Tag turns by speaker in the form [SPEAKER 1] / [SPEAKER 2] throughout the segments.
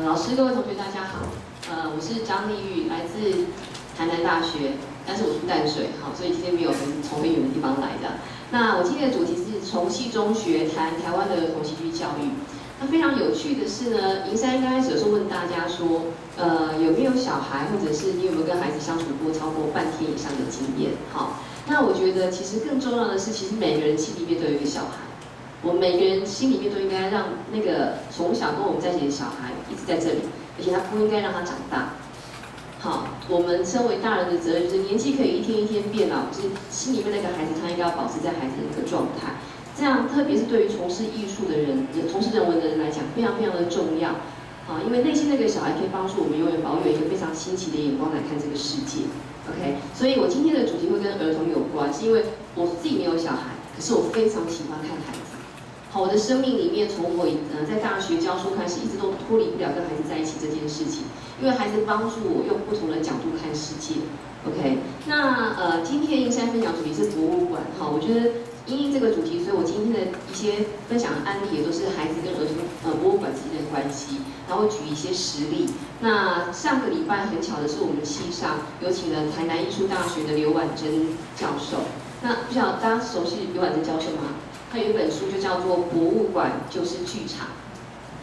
[SPEAKER 1] 老师、各位同学，大家好。我是张丽玉，来自台南大学，但是我住淡水，好，所以今天没有从很远的地方来的。那我今天的主题是从戏中学，谈台湾的儿童戏剧教育。那非常有趣的是呢，银山刚开始有时候问大家说，有没有小孩，或者是你有没有跟孩子相处过超过半天以上的经验？好，那我觉得其实更重要的是，其实每个人心里面都有一个小孩。我们每个人心里面都应该让那个从小跟我们在一起的小孩一直在这里，而且他不应该让他长大。好，我们身为大人的责任就是年纪可以一天一天变老，就是心里面那个孩子他应该要保持在孩子的那个状态。这样，特别是对于从事艺术的人、从事人文的人来讲，非常非常的重要。好，因为内心那个小孩可以帮助我们永远保有一个非常新奇的眼光来看这个世界。OK， 所以我今天的主题会跟儿童有关，是因为我自己没有小孩，可是我非常喜欢看孩子。好，我的生命里面，从我在大学教书开始，一直都脱离不了跟孩子在一起这件事情，因为孩子帮助我用不同的角度看世界。OK， 那今天银山分享主题是博物馆。好，我觉得因应这个主题，所以我今天的一些分享的案例也都是孩子跟儿童博物馆之间的关系，然后举一些实例。那上个礼拜很巧的是，我们系上有请了台南艺术大学的刘婉珍教授。那不晓得大家熟悉刘婉珍教授吗？他有一本书就叫做《博物馆就是剧场》。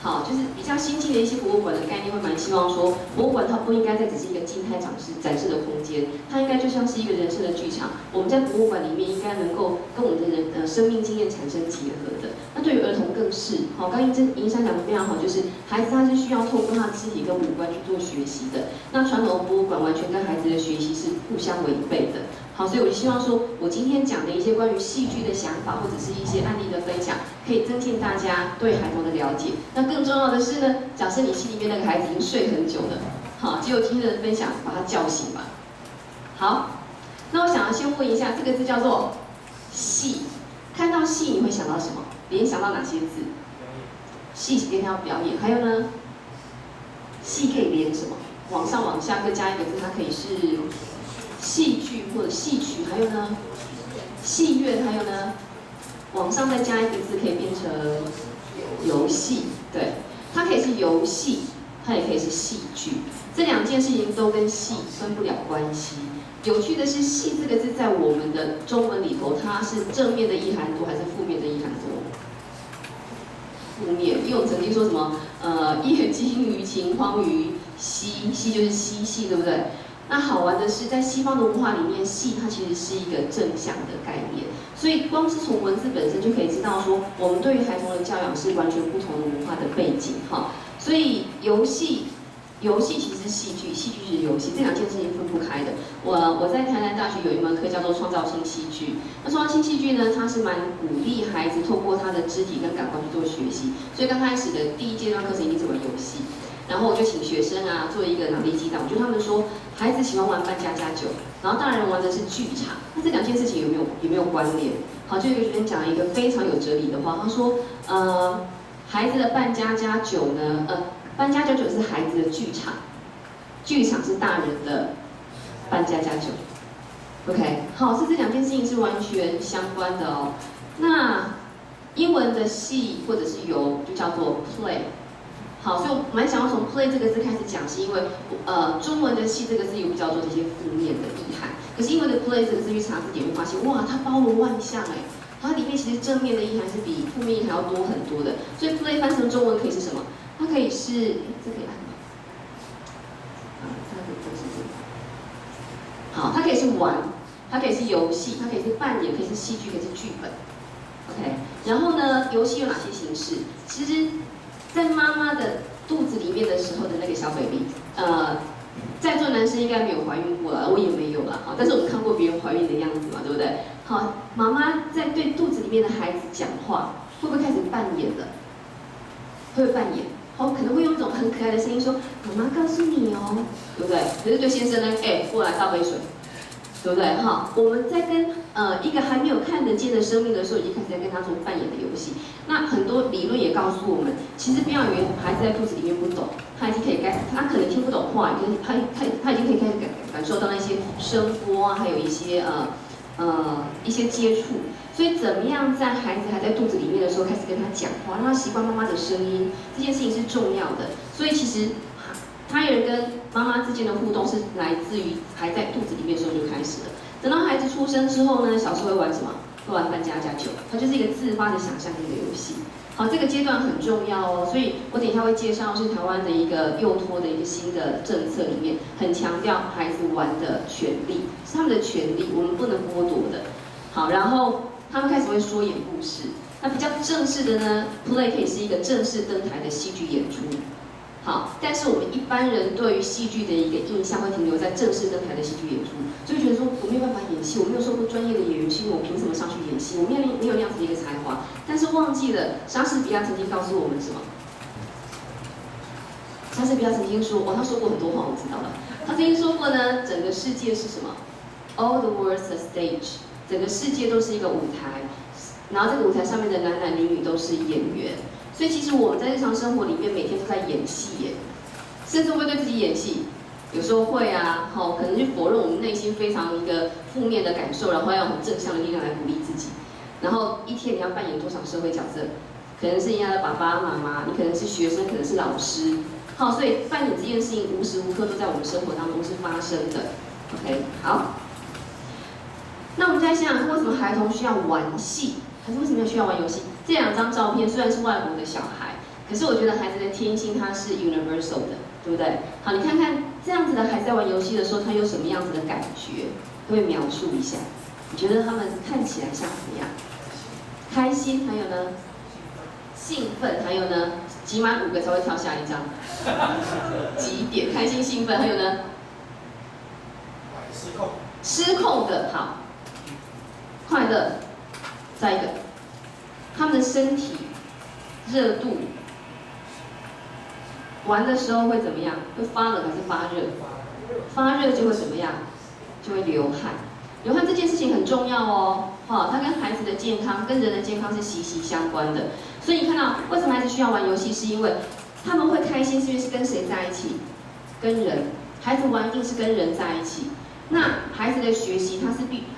[SPEAKER 1] 好，就是比较新进的一些博物馆的概念，会蛮希望说，博物馆它不应该再只是一个静态展示的空间，它应该就像是一个人生的剧场。我们在博物馆里面应该能够跟我们的生命经验产生结合的。那对于儿童更是，好，刚银山讲的非常好，就是孩子他是需要透过他的肢体跟五官去做学习的。那传统的博物馆完全跟孩子的学习是互相违背的。好，所以我就希望说，我今天讲的一些关于戏剧的想法，或者是一些案例的分享，可以增进大家对孩童的了解。那更重要的是呢，假设你心里面那个孩子已经睡很久了，好，结果今天的分享把他叫醒吧。好，那我想要先问一下，这个字叫做戏，看到戏你会想到什么？联想到哪些字？戏联想到表演，还有呢？戏可以连什么？往上往下各加一个字，它可以是戏剧或者戏曲，还有呢，戏乐，还有呢，往上再加一个字，可以变成游戏。对，它可以是游戏，它也可以是戏剧。这两件事情都跟戏分不了关系。有趣的是，戏这个字在我们的中文里头，它是正面的意涵多还是负面的意涵多？负面，因为我们曾经说什么，夜惊于晴，荒于嬉，嬉就是嬉戏，对不对？那好玩的是，在西方的文化里面，戏它其实是一个正向的概念，所以光是从文字本身就可以知道说，我们对于孩童的教养是完全不同的文化的背景哈。所以游戏其实是戏剧，戏剧是游戏，这两件事情分不开的。我在台南大学有一门课叫做创造性戏剧，那创造性戏剧呢，它是蛮鼓励孩子透过他的肢体跟感官去做学习，所以刚开始的第一阶段课程一定是玩游戏。然后我就请学生啊做一个脑力激荡，我觉得他们说孩子喜欢玩扮家家酒，然后大人玩的是剧场，那这两件事情有没有关联？好，就有一个学生讲了一个非常有哲理的话，他说，孩子的扮家家酒呢，扮家家酒是孩子的剧场，剧场是大人的扮家家酒。OK， 好，是这两件事情是完全相关的哦。那英文的戏或者是游就叫做 play。好，所以我蛮想要从 play 这个字开始讲，是因为中文的戏这个字有比较多这些负面的意涵，可是英文的 play 这个字去查字典会发现，哇，它包罗万象哎，它里面其实正面的意涵是比负面意涵要多很多的。所以 play 翻成中文可以是什么？它可以是，这可以按吗？这个是这个。好，它可以是玩，它可以是游戏，它可以是扮演，可以是戏剧，可以是剧本。OK， 然后呢，游戏有哪些形式？其实在妈妈的肚子里面的时候的那个小 baby， 在座男生应该没有怀孕过了，我也没有了，好，但是我们看过别人怀孕的样子嘛，对不对？好，妈妈在对肚子里面的孩子讲话，会不会开始扮演了？会不会扮演？好，可能会用一种很可爱的声音说：“妈妈告诉你哦，对不对？”可是对先生呢，过来倒杯水。对不对？哈，我们在跟一个还没有看得见的生命的时候，已经开始在跟他做扮演的游戏。那很多理论也告诉我们，其实不要以为孩子在肚子里面不懂，他已经可以他可能听不懂话，可是他已经可以开始感受到那些声波啊，还有一些一些接触。所以怎么样在孩子还在肚子里面的时候开始跟他讲话，让他习惯妈妈的声音，这件事情是重要的。所以其实胎儿跟妈妈之间的互动是来自于还在肚子里面的时候就开始了。等到孩子出生之后呢，小时候会玩什么？会玩扮家家酒，它就是一个自发的想象力的游戏。好，这个阶段很重要哦，所以我等一下会介绍是台湾的一个幼托的一个新的政策里面，很强调孩子玩的权利，是他们的权利，我们不能剥夺的。好，然后他们开始会说演故事，那比较正式的呢 ，play 可以是一个正式登台的戏剧演出。好，但是我们一般人对于戏剧的一个印象会停留在正式登台的戏剧演出，就会觉得说我没有办法演戏，我没有受过专业的演员训练，我凭什么上去演戏？我没有那样子的一个才华。但是忘记了莎士比亚曾经告诉我们什么？莎士比亚曾经说，他说过很多话，我知道了。他曾经说过呢，整个世界是什么 ？All the world's a stage， 整个世界都是一个舞台，然后这个舞台上面的男男女女都是演员。所以其实我们在日常生活里面每天都在演戏耶，甚至会对自己演戏，有时候会啊，可能去否认我们内心非常一个负面的感受，然后要用很正向的力量来鼓励自己。然后一天你要扮演多少社会角色？可能是人家的爸爸妈妈，你可能是学生，可能是老师。好，所以扮演这件事情无时无刻都在我们生活当中是发生的。OK， 好。那我们再想想看，为什么孩童需要玩戏？孩子为什么需要玩游戏？这两张照片虽然是外国的小孩，可是我觉得孩子的天性它是 universal 的，对不对？好，你看看这样子的孩子在玩游戏的时候，他有什么样子的感觉？可不可以描述一下？你觉得他们看起来像怎么样？开心，还有呢？兴奋，还有呢？集满5个才会跳下一张。几点？开心、兴奋，还有呢？
[SPEAKER 2] 失控。
[SPEAKER 1] 失控的，好。快乐，再一个。他们的身体热度，玩的时候会怎么样？会发冷还是发热？发热就会怎么样？就会流汗。流汗这件事情很重要哦，它跟孩子的健康、跟人的健康是息息相关的。所以你看到为什么孩子需要玩游戏，是因为他们会开心，是因为是跟谁在一起？跟人。孩子玩一定是跟人在一起。那孩子的学习，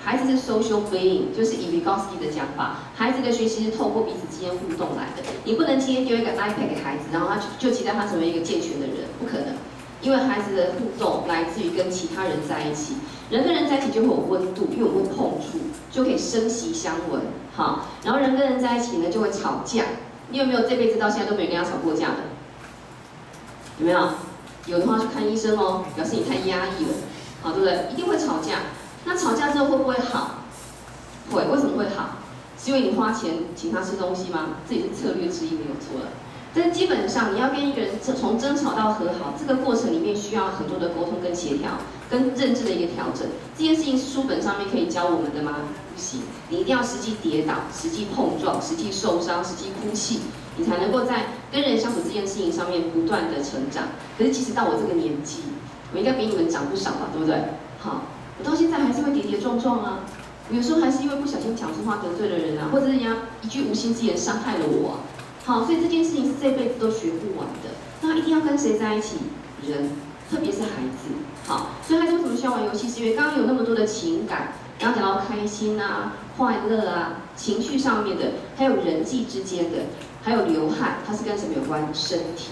[SPEAKER 1] 孩子是 social being， 就是以 Vygotsky 的讲法，孩子的学习是透过彼此之间互动来的。你不能今天丢一个 iPad 给孩子，然后他就期待他成为一个健全的人，不可能。因为孩子的互动来自于跟其他人在一起，人跟人在一起就会有温度，因为我们会碰触，就可以生息相闻。好，然后人跟人在一起呢，就会吵架。你有没有这辈子到现在都没有跟他吵过架的？有没有？有的话去看医生哦，表示你太压抑了。好，对不对？一定会吵架。那吵架之后会不会好？会。为什么会好？是因为你花钱请他吃东西吗？这也是策略之一，没有错了。但是基本上你要跟一个人从争吵到和好，这个过程里面需要很多的沟通跟协调，跟认知的一个调整。这件事情是书本上面可以教我们的吗？不行，你一定要实际跌倒、实际碰撞、实际受伤、实际哭泣，你才能够在跟人相处这件事情上面不断的成长。可是其实到我这个年纪，我应该比你们长不少吧，对不对？好，我到现在还是会跌跌撞撞啊，有时候还是因为不小心讲出话得罪了人啊，或者是人家一句无心之言伤害了我啊。好，所以这件事情是这辈子都学不完的。那一定要跟谁在一起？人，特别是孩子。好，所以孩子为什么需要玩游戏？是因为刚刚有那么多的情感，刚刚讲到开心啊、快乐啊、情绪上面的，还有人际之间的，还有流汗，它是跟什么有关？身体。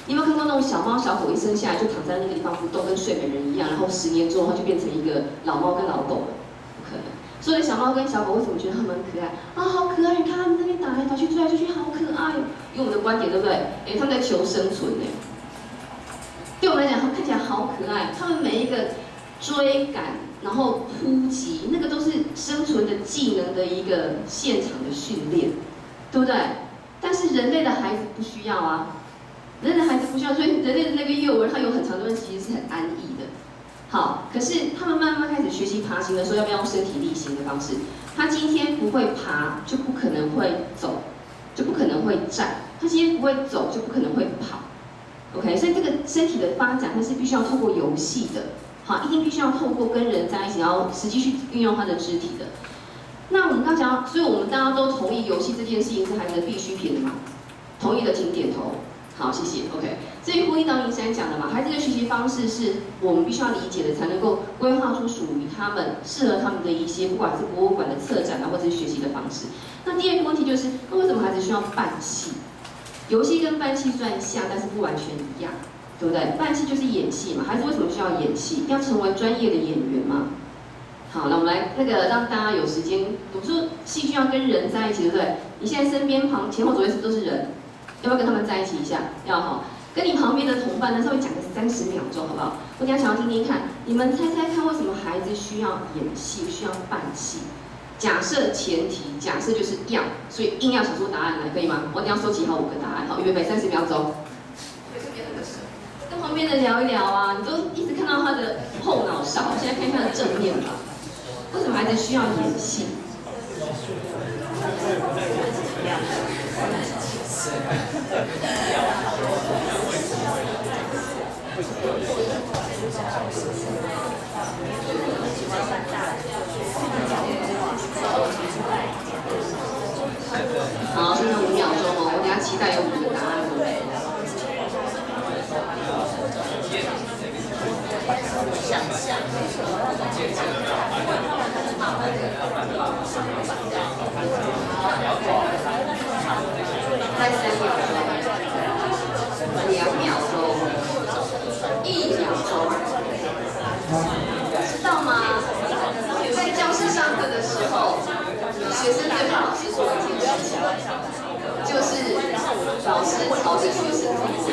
[SPEAKER 1] 你有没有看过那种小猫小狗一生下来就躺在那个地方不动，跟睡美人一样，然后10年之后它就变成一个老猫跟老狗了？不可能。所以小猫跟小狗为什么觉得它们很可爱啊？好可爱！你看它们那边打来打去、追来追去，好可爱哦。以我们的观点，对不对？它们在求生存呢。对我们来讲，它们看起来好可爱。它们每一个追赶，然后扑击，那个都是生存的技能的一个现场的训练，对不对？但是人类的孩子不需要啊。人类的孩子不需要，所以人类的那个幼儿，他有很长的段其实是很安逸的。好，可是他们慢慢开始学习爬行的时候，要不要用身体力行的方式？他今天不会爬，就不可能会走，就不可能会站。他今天不会走，就不可能会跑。OK， 所以这个身体的发展，它是必须要透过游戏的。好，一定必须要透过跟人在一起，然后实际去运用他的肢体的。那我们刚讲，所以我们大家都同意游戏这件事情是孩子的必需品嘛？同意的请点头。好，谢谢。OK， 至于呼应到林珊讲的嘛，孩子的学习习方式是我们必须要理解的，才能够规划出属于他们、适合他们的一些，不管是博物馆的策展啊，或者是学习的方式。那第二个问题就是，那为什么孩子需要扮戏？游戏跟扮戏虽然像，但是不完全一样，对不对？扮戏就是演戏嘛，孩子为什么需要演戏？要成为专业的演员吗？好，那我们来让大家有时间。我说戏剧要跟人在一起，对不对？你现在身边前后左右是不是都是人？要不要跟他们在一起一下？要哈。跟你旁边的同伴呢，稍微讲个30秒钟，好不好？我等下想要听听看，你们猜猜看，为什么孩子需要演戏，需要扮戏？假设前提，假设就是要，所以硬要想出答案来，可以吗？我等下收集好5个答案，好，预备30秒钟。跟旁边的聊一聊啊，你都一直看到他的后脑勺，现在看看他的正面吧。为什么孩子需要演戏？好，剩下5秒钟哦，我等下期待有5个答案哦。再3秒钟，2秒钟，1秒钟，知道吗？在教室上课的时候，学生最怕老师做一件事情，就是老师朝着学生走过去。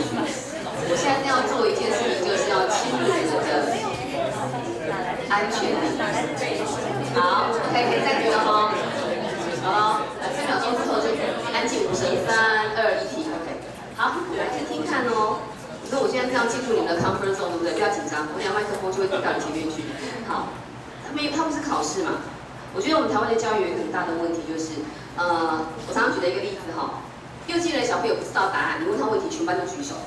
[SPEAKER 1] 我现在要做一件事情，就是要侵入你们的安全领域。好 ，OK， 可以暂停了哦。好，3秒钟之后就安静5声，3、2、1，停 ，OK。好，来听听看哦。所以我现在这样进入你们的 comfort zone， 对不对？不要紧张，我等下麦克风就会递到你前面去。好，他们是考试嘛？我觉得我们台湾的教育有一个很大的问题，就是我常常举的一个例子哈，6、7的小朋友不知道答案，你问他问题，全班都举手，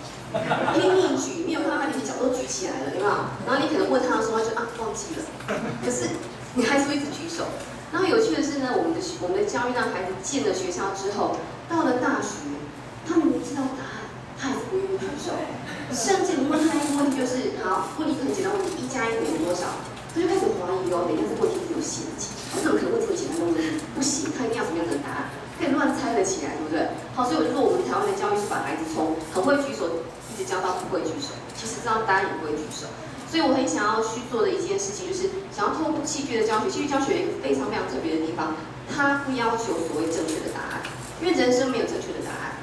[SPEAKER 1] 拼命举，没有看到他连脚都举起来了，有没有？然后你可能问他的时候，他就忘记了，可是你还是会一直举手。然后有趣的是呢，我们的教育让孩子进了学校之后，到了大学，他明明知道答案，他还是不愿意举手。甚至你问他一个问题，就是好，问一个很简单问题，1+1等于多少？他就开始怀疑哦，等一下这个问题是有陷阱，我怎么可能问这么简单的问题？不行，他一定要什么样的答案？可以乱猜了起来，对不对？好，所以我就说我们台湾的教育是把孩子从很会举手一直教到不会举手，其实这样答案也不会举手。所以我很想要去做的一件事情，就是想要透过戏剧的教学，戏剧教学有一个非常非常特别的地方，它不要求所谓正确的答案，因为人生没有正确的答案。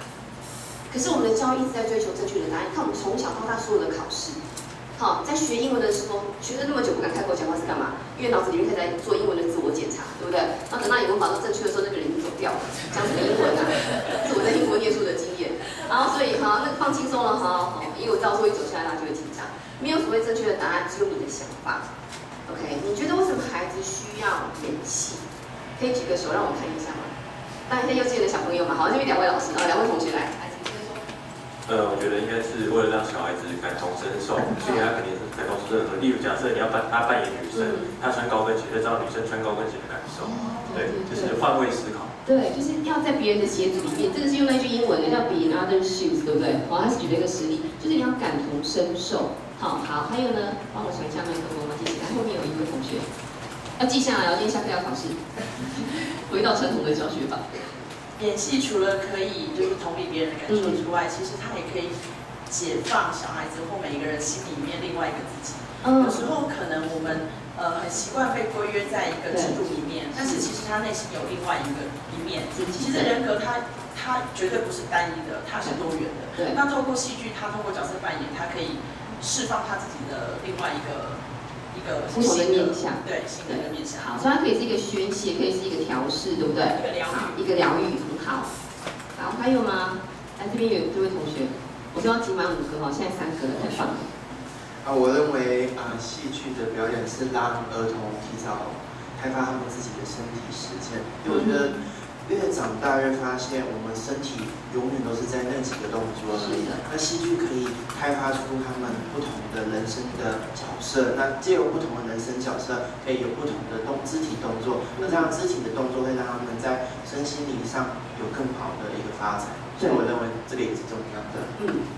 [SPEAKER 1] 可是我们的教育一直在追求正确的答案，看我们从小到大所有的考试。好，在学英文的时候，学了那么久不敢开口讲话是干嘛？因为脑子里面开始在做英文的自我检查，对不对？然后等到语文法都正确的时候，那个人已经走掉了，讲什么英文啊？这是我在英国念书的经验。然后所以好，那个放轻松了，好，因为我知道说一走下来，大家就会紧张。没有所谓正确的答案，只有你的想法。OK， 你觉得为什么孩子需要演戏？可以举个手让我看一下吗？当然，现在幼稚园的小朋友嘛，好，这边2位老师，2位同学来。
[SPEAKER 2] 我觉得应该是为了让小孩子感同身受，所以他肯定是感同身受。例如，假设你要他扮演女生，他穿高跟鞋，就知道女生穿高跟鞋的感受。对，就是换位思考。
[SPEAKER 1] 对，就是要在别人的鞋子里面，这个是用那句英文的，叫 be in other shoes， 对不对？好，他是举了一个实例，就是你要感同身受。好，还有呢，帮我传一下麦克风吗？谢谢。后面有一位同学要记下来，今天下课要考试。回到传统的教学法。
[SPEAKER 3] 演戏除了可以就是同理别人的感受之外，其实它也可以解放小孩子或每一个人心里面另外一个自己。有时候可能我们很习惯被规约在一个制度里面，但是其实他内心有另外一面。其实人格他绝对不是单一的，它是多元的。
[SPEAKER 1] 对。
[SPEAKER 3] 那透过戏剧，他透过角色扮演，他可以释放他自己的另外一个
[SPEAKER 1] 不同的面向，
[SPEAKER 3] 对，新的一个面向。
[SPEAKER 1] 好，所以它可以是一个宣泄，可以是一个调试，对不对？一个疗愈，很好。好，还有吗？来这边有这位同学，我说要集满5个哈，现在3个了，太棒了。
[SPEAKER 4] 我认为戏剧的表演是让儿童提早开发他们自己的身体实践，因为我觉得越长大越发现，我们身体永远都是在那几个动作而已。那戏剧可以开发出他们不同的人生的角色，那借由不同的人生角色，可以有不同的肢体动作。那这样肢体的动作会让他们在身心灵上有更好的一个发展。所以我认为这个也是重要的。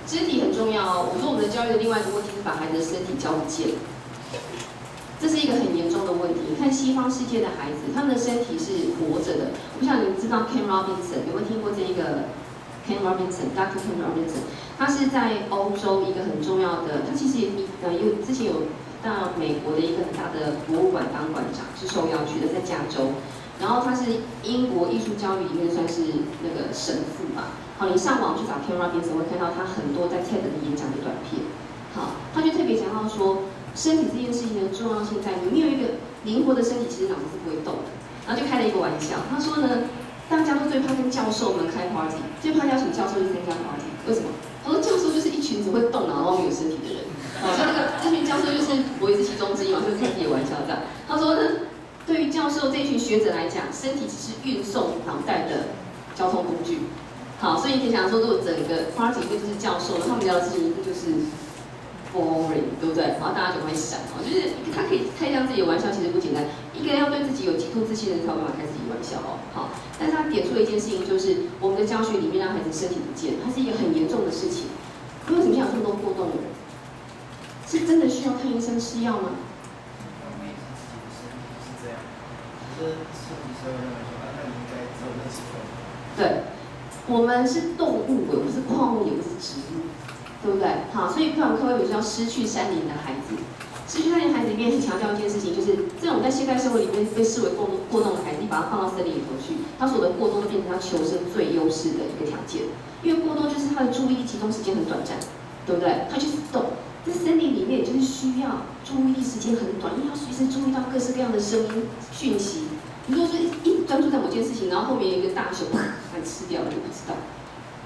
[SPEAKER 1] 肢体很重要哦。我说我们的教育的另外一个问题是把孩子的身体教不见，这是一个很严重的问题。你看西方世界的孩子，他们的身体是活着的。我不知道你们知道 Ken Robinson 有没有听过这一个 Ken Robinson，Dr. Ken Robinson， 他是在欧洲一个很重要的，他其实之前有到美国的一个很大的博物馆当馆长，是受邀去的，在加州。然后他是英国艺术教育里面算是那个神父吧。好，你上网去找 Ken Robinson 会看到他很多在 TED 的演讲的短片。好，他就特别讲到说，身体这件事情的重要性在你有一个灵活的身体，其实脑子是不会动的。然后就开了一个玩笑，他说呢，大家都最怕跟教授们开 party， 最怕邀请教授去参加 party， 为什么？他说教授就是一群只会动脑然后没有身体的人。好，像这群教授就是我也是其中之一嘛，就是开自己的玩笑这样。他说呢，对于教授这一群学者来讲，身体只是运送脑袋的交通工具。好，所以你可以想说，如果整个 party 一个就是教授，他们聊的事情一个就是 boring， 对不对？然后大家就会闪，就是他可以开这样自己的玩笑，其实不简单。一个要对自己有极度自信的人才有办法开自己的玩笑哦。好，但是他点出了一件事情，就是我们的教学里面让孩子身体不见，它是一个很严重的事情。为什么现在有这么多过动的人？是真的需要看医生吃药吗？对，我们是动物，我们是矿物，也不是植物，对不对？好，所以课文课文有叫失去山林的孩子。失去山林的孩子里面很强调一件事情，就是这种在现代社会里面被视为过动的孩子，你把它放到森林里头去，他所有的过动都变成他求生最优势的一个条件。因为过动就是他的注意力集中时间很短暂，对不对？他就是动。在森林里面，就是需要注意力时间很短，因为要随时注意到各式各样的声音讯息。你如果说一直专注在某件事情，然后后面有一个大熊把你吃掉了，就不知道。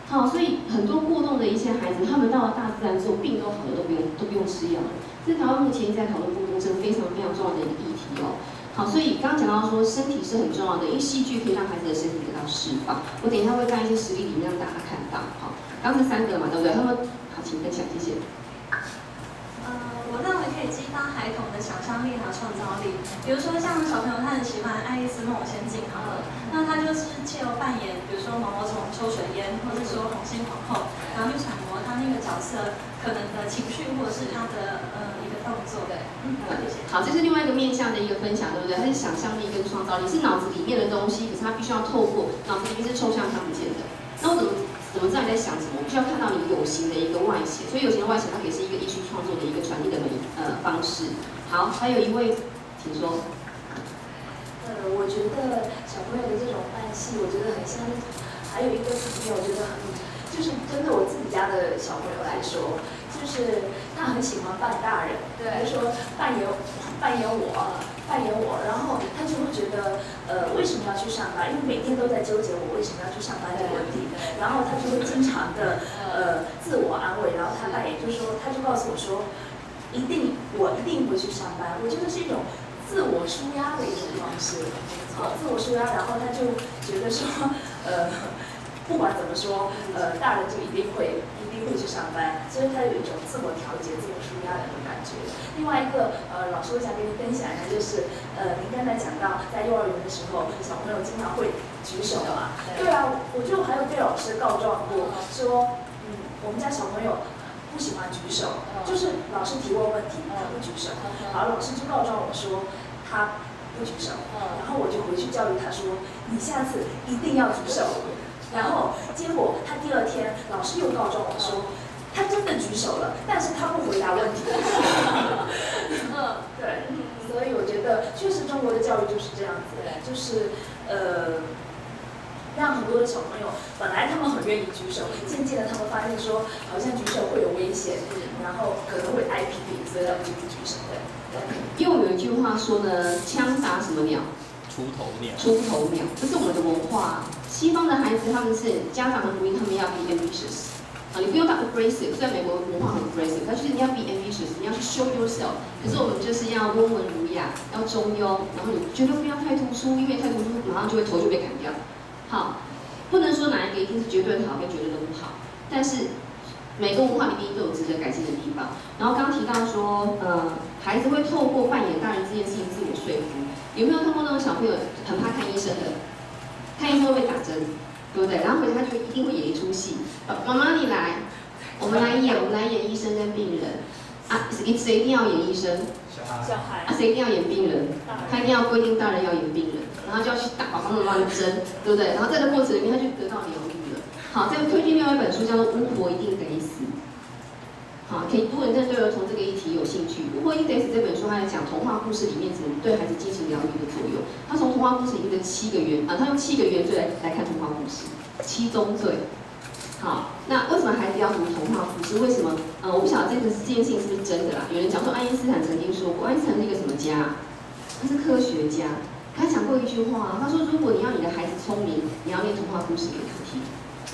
[SPEAKER 1] 好，所以很多过动的一些孩子，他们到了大自然之后，病都好了，都不用吃药了。这台湾目前一直在讨论过动症，非常非常重要的一个议题哦。好，所以刚刚讲到说身体是很重要的，因为戏剧可以让孩子的身体得到释放。我等一下会在一些实例里面让大家看到。好，刚是3个嘛，对不对？他们好，请分享，谢谢。
[SPEAKER 5] 我认为可以激发孩童的想象力和创造力。比如说，像小朋友他很喜欢《爱丽丝梦游仙境》好了，那他就是借由扮演，比如说毛毛虫、抽水烟，或者说红心皇后，然后去揣摩他那个角色可能的情绪，或者是他的一个动作。对，谢谢。
[SPEAKER 1] 好，这是另外一个面向的一个分享，对不对？它是想象力跟创造力，是脑子里面的东西，可是它必须要透过脑子里面是抽象看不见的。那我怎么知道你在想什么？我必须要看到你有形的一个外显，所以有形的外显，它可以是一个艺术创作的一个传递的方式。好，还有一位，请说。
[SPEAKER 6] 我觉得小朋友的这种扮戏，我觉得很像。还有一个朋友，我觉得就是针对我自己家的小朋友来说，就是他很喜欢扮大人，比如说扮演我，然后他就会觉得，为什么要去上班？因为每天都在纠结我为什么要去上班这个问题，然后他就会经常的自我安慰，然后他扮演就是说，他就告诉我说，我一定会去上班。我觉得是一种自我舒压的一种方式，自我舒压，然后他就觉得说，不管怎么说，大人就一定会去上班，所以他有一种自我调节、自我舒压的那种感觉。另外一个，老师我想跟您分享一下，就是您刚才讲到在幼儿园的时候，小朋友经常会举手嘛。对啊，我就还有对老师告状过，说，我们家小朋友不喜欢举手，就是老师提问问题，他不举手。好，老师就告状我说他不举手，然后我就回去教育他说，你下次一定要举手。然后结果他第2天，老师又告状我说，他真的举手了，但是他不回答问题。对，所以我觉得确实中国的教育就是这样子，就是让很多的小朋友本来他们很愿意举手，渐渐的他们发现说，好像举手会有危险，然后可能会挨批评，所以他们就不举手。
[SPEAKER 1] 又有一句话说呢，枪打什么鸟？
[SPEAKER 7] 出头鸟，
[SPEAKER 1] 这是我们的文化。西方的孩子他们是家长很鼓励他们要 be ambitious， 你不用到 aggressive， 虽然美国文化很 aggressive， 但是你要 be ambitious， 你要去 show yourself。可是我们就是要温文儒雅，要中庸，然后你绝对不要太突出，因为太突出马上就会头就被砍掉。好，不能说哪一个一定是绝对好跟绝对的不好，但是每个文化里面都有值得改进的地方。然后刚提到说，孩子会透过扮演大人这件事情自我说服。有没有看过那种小朋友很怕看医生的？看医生会被打针，对不对？然后回家就一定会演一出戏，妈妈你来，我们来演医生跟病人啊，谁一定要演医生？
[SPEAKER 5] 小孩
[SPEAKER 1] 啊，谁一定要演病人？他一定要规定大人要演病人，然后就要去打爸爸妈妈的针，对不对？然后在这过程里面他就得到疗愈了。好，再推荐另外一本书叫做《巫婆一定得死》。好，可以，如果你真的对儿童这个议题有兴趣，《巫婆一定得死》这本书，它在讲童话故事里面怎么对孩子进行疗愈的作用。他从童话故事里面的7个原他用7个原罪来看童话故事，7宗罪。好，那为什么孩子要读童话故事？为什么？我不晓得这件事情是不是真的啦。有人讲说爱因斯坦曾经说过，爱因斯坦是一个什么家？他是科学家。他讲过一句话，他说如果你要你的孩子聪明，你要念童话故事给他听；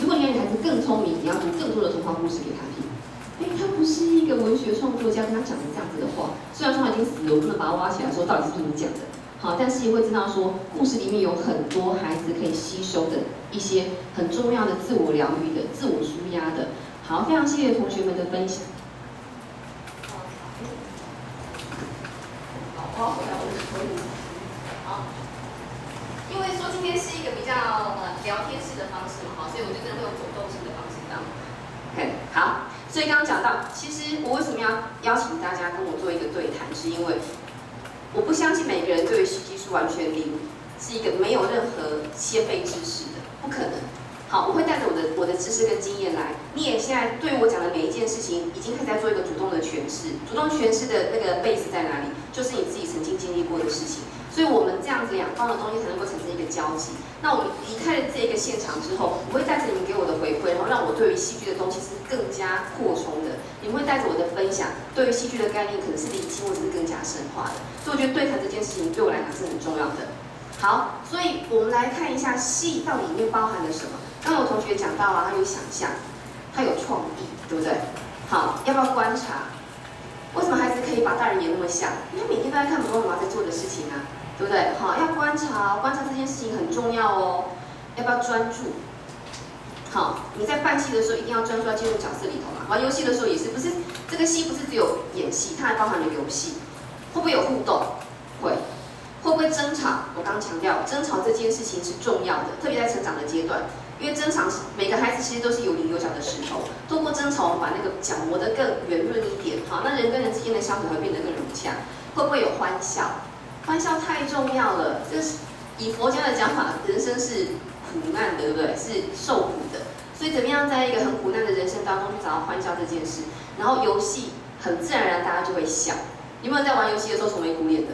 [SPEAKER 1] 如果你要你孩子更聪明，你要读更多的童话故事给他听。他不是一个文学创作家，跟他讲的这样子的话，虽然说他已经死了，我不能把他挖起来说到底是不是你讲的。好，但是也会知道说，故事里面有很多孩子可以吸收的一些很重要的自我疗愈的、自我抒压的。好，非常谢谢同学们的分享。
[SPEAKER 7] 好，我要回到我的口语。好，因为说今天是一个比较聊天式的方式嘛，所以我就真的会用走动式的方式这样。
[SPEAKER 1] OK， 好。所以刚刚讲到，其实我为什么要邀请大家跟我做一个对谈，是因为我不相信每个人对于戏剧是完全零，是一个没有任何先辈知识的，不可能。好，我会带着我的知识跟经验来，你也现在对我讲的每一件事情，已经开始在做一个主动的诠释。主动诠释的那个 base 在哪里？就是你自己曾经经历过的事情。所以我们这样子两方的东西才能够产生一个交集。那我们离开了这个现场之后，我会带着你们给我的回馈，然后让我对于戏剧的东西是更加扩充的。你们会带着我的分享，对于戏剧的概念可能是理清或者是更加深化的。所以我觉得对谈这件事情对我来讲是很重要的。好，所以我们来看一下戏到底里面包含了什么。刚刚有同学讲到啊，他有想象，他有创意，对不对？好，要不要观察？为什么孩子可以把大人演那么像？因为每天都在看爸爸妈妈在做的事情啊。对不对？好，要观察，观察这件事情很重要哦。要不要专注？好，你在扮戏的时候一定要专注要进入角色里头嘛。玩游戏的时候也是，不是这个戏不是只有演戏，它还包含了游戏。会不会有互动？会。会不会争吵？我刚刚强调，争吵这件事情是重要的，特别在成长的阶段，因为争吵每个孩子其实都是有棱有角的石头。透过争吵，我们把那个角磨得更圆润一点，好，那人跟人之间的相处会变得更融洽。会不会有欢笑？欢笑太重要了，这是以佛家的讲法，人生是苦难的，对不对？是受苦的，所以怎么样在一个很苦难的人生当中去找到欢笑这件事？然后游戏很自然而然大家就会笑。有没有在玩游戏的时候愁眉苦脸的？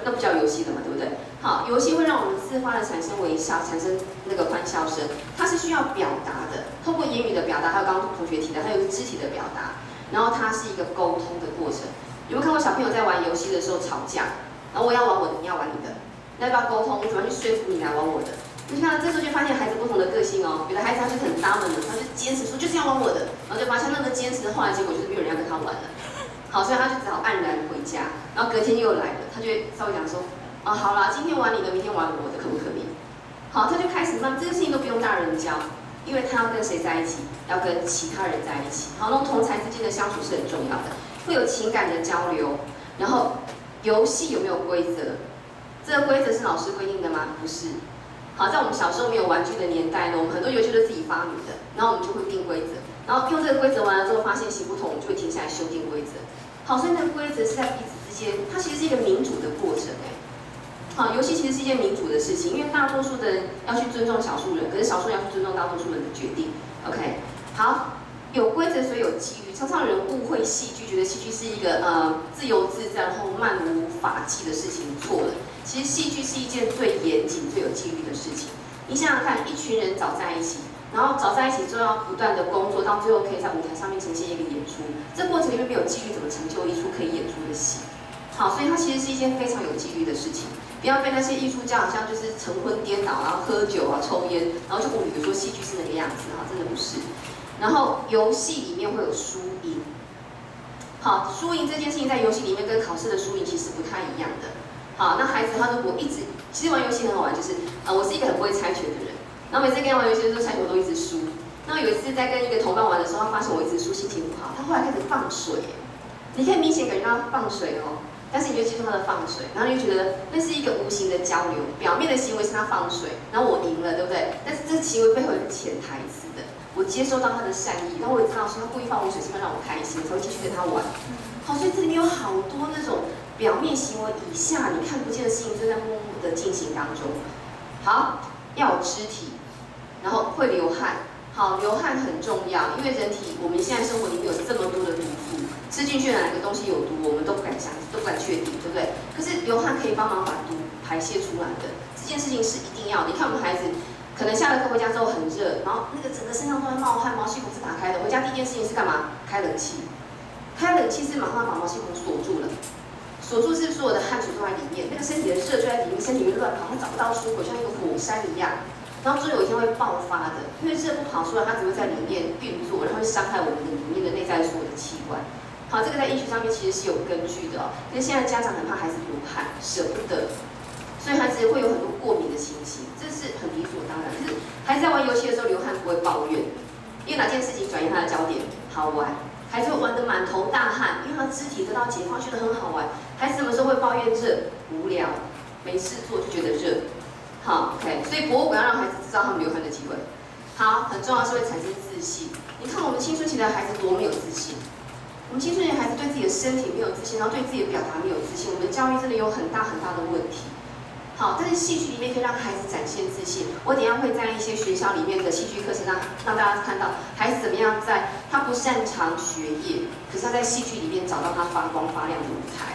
[SPEAKER 1] 那不叫游戏的嘛，对不对？好，游戏会让我们自发的产生微笑，产生那个欢笑声，它是需要表达的，透过言语的表达，还有刚刚同学提的，还有肢体的表达，然后它是一个沟通的过程。有没有看过小朋友在玩游戏的时候吵架？然后我要玩我的，你要玩你的，那要不要沟通？我怎么去说服你来玩我的？你看这时候就发现孩子不同的个性哦，有的孩子他就很stubborn的，他就坚持说就是要玩我的，然后就发现那个坚持，后来结果就是没有人要跟他玩了。好，所以他就只好黯然回家，然后隔天又来了，他就会稍微讲说，好啦，今天玩你的，明天玩我的，可不可以？好，他就开始这件事情都不用大人教，因为他要跟谁在一起？要跟其他人在一起。好，那种同才之间的相处是很重要的，会有情感的交流，然后。游戏有没有规则？这个规则是老师规定的吗？不是。好，在我们小时候没有玩具的年代呢，我们很多游戏都是自己发明的，然后我们就会定规则，然后用这个规则完了之后，发现行不通，我们就会停下来修订规则。好，所以那个规则是在彼此之间，它其实是一个民主的过程好，游戏其实是一件民主的事情，因为大多数的人要去尊重少数人，可是少数人要去尊重大多数人的决定。OK， 好。有规则，所以有纪律。常常有人误会戏剧，觉得戏剧是一个自由自在，然后漫无法纪的事情，错了。其实戏剧是一件最严谨、最有纪律的事情。你想想看，一群人找在一起，然后找在一起之后要不断的工作，到最后可以在舞台上面呈现一个演出。这过程里面没有纪律，怎么成就一出可以演出的戏？好，所以它其实是一件非常有纪律的事情。不要被那些艺术家好像就是晨昏颠倒，然后喝酒啊、抽烟，然后就误以为说戏剧是那个样子，真的不是。然后游戏里面会有输赢，好，输赢这件事情在游戏里面跟考试的输赢其实不太一样的。好，那孩子他如果其实玩游戏很好玩，就是我是一个很不会猜拳的人，然后每次跟他玩游戏的时候猜拳我都一直输。那有一次在跟一个同伴玩的时候，他发现我一直输，心情不好，他后来开始放水，你可以明显感觉到他放水哦，但是你就接受他的放水，然后你就觉得那是一个无形的交流，表面的行为是他放水，然后我赢了，对不对？但是这行为背后有个潜台词的，我接收到他的善意，然后我也知道说他故意放我水是为了让我开心，我才会继续跟他玩。好，所以这里面有好多那种表面行为以下你看不见的事情正在默默的进行当中。好，要有肢体，然后会流汗。好，流汗很重要，因为人体我们现在生活里面有这么多的毒素，吃进去的哪个东西有毒，我们都不敢想，都不敢确定，对不对？可是流汗可以帮忙把毒排泄出来的，这件事情是一定要。你看我们孩子，可能下了课回家之后很热，然后那个整个身上都在冒汗，毛细孔是打开的，回家第一件事情是干嘛？开冷气。开冷气是马上把毛细孔锁住了，锁住是所有的汗水都在里面，那个身体的热就在里面，身体会乱跑，它找不到出口，像一个火山一样。然后终有一天会爆发的，因为热不跑出来，它只会在里面运作，然后会伤害我们里面的内在所有的器官。好，这个在医学上面其实是有根据的哦。可是现在家长很怕孩子流汗，舍不得，所以孩子会有很多过敏的情形，这是很理所当然。就是孩子在玩游戏的时候流汗不会抱怨，因为哪件事情转移他的焦点？好玩。孩子会玩得满头大汗，因为他肢体得到解放，觉得很好玩。孩子什么时候会抱怨热？无聊，没事做就觉得热。好 ，OK， 所以博物馆要让孩子知道他们流汗的机会。好，很重要是会产生自信。你看我们青春期的孩子多没有自信，我们青春期的孩子对自己的身体没有自信，然后对自己的表达没有自信，我们的教育真的有很大很大的问题。好，但是戏剧里面可以让孩子展现自信。我等一下会在一些学校里面的戏剧课程让大家看到孩子怎么样在他不擅长学业，可是他在戏剧里面找到他发光发亮的舞台。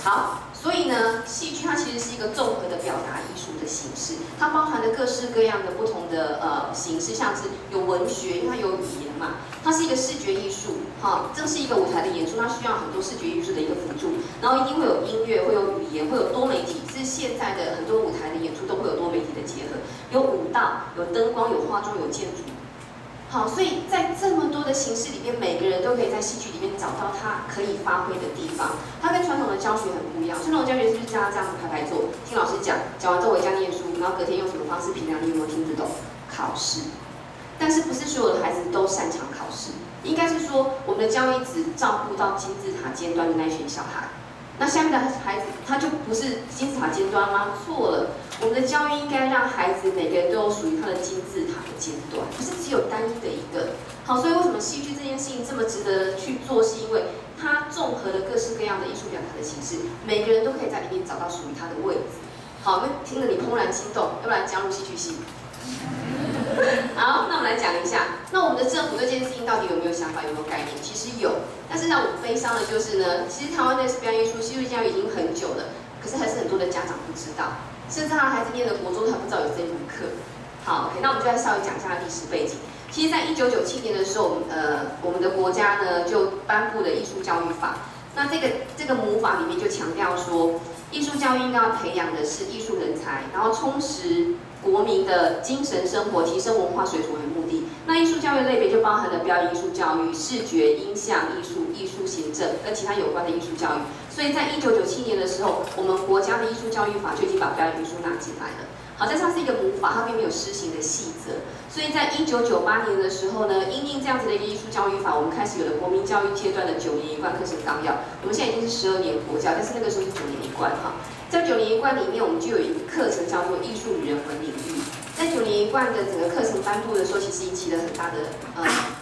[SPEAKER 1] 好。所以呢，戏剧它其实是一个综合的表达艺术的形式，它包含了各式各样的不同的形式，像是有文学，因为它有语言嘛，它是一个视觉艺术，哈，这是一个舞台的演出，它需要很多视觉艺术的一个辅助，然后一定会有音乐，会有语言，会有多媒体，是现在的很多舞台的演出都会有多媒体的结合，有舞蹈，有灯光，有化妆，有建筑。好，所以在这么多的形式里面，每个人都可以在戏剧里面找到他可以发挥的地方。它跟传统的教学很不一样，传统的教学是不是这样子排排坐，听老师讲，讲完之后回家念书，然后隔天用什么方式评量你有没有听得懂？考试。但是不是所有的孩子都擅长考试？应该是说，我们的教育只照顾到金字塔尖端的那群小孩。那下面的孩子他就不是金字塔尖端吗？错了，我们的教育应该让孩子每个人都有属于他的金字塔的尖端，不是只有单一的一个。好，所以为什么戏剧这件事情这么值得去做，是因为它综合了各式各样的艺术表达的形式，每个人都可以在里面找到属于他的位置。好，那听了你怦然心动，要不然加入戏剧系？好，那我们来讲一下，那我们的政府对这件事情到底有没有想法，有没有概念？其实有，但是让我悲伤的就是呢，其实台湾的表演艺术、戏剧教育已经很久了，可是还是很多的家长不知道，甚至他的孩子念的国中还不知道有这门课。好 ，OK， 那我们就来稍微讲一下历史背景。其实，在1997年的时候，我们的国家呢就颁布了艺术教育法。那这个母法里面就强调说，艺术教育应该要培养的是艺术人才，然后充实国民的精神生活，提升文化水准为目的。那艺术教育类别就包含了表演艺术教育、视觉、音像艺术、艺术行政跟其他有关的艺术教育。所以在1997年的时候，我们国家的艺术教育法就已经把表演艺术纳进来了。好，但是它是一个母法，它并没有施行的细则。所以在1998年的时候呢，因应这样子的一个艺术教育法，我们开始有了国民教育阶段的9年一贯课程纲要。我们现在已经是12年国教，但是那个时候是9年一贯哈。在9年一贯里面，我们就有一个课程叫做艺术与人文领域。在9年一贯的整个课程颁布的时候，其实引起了很大的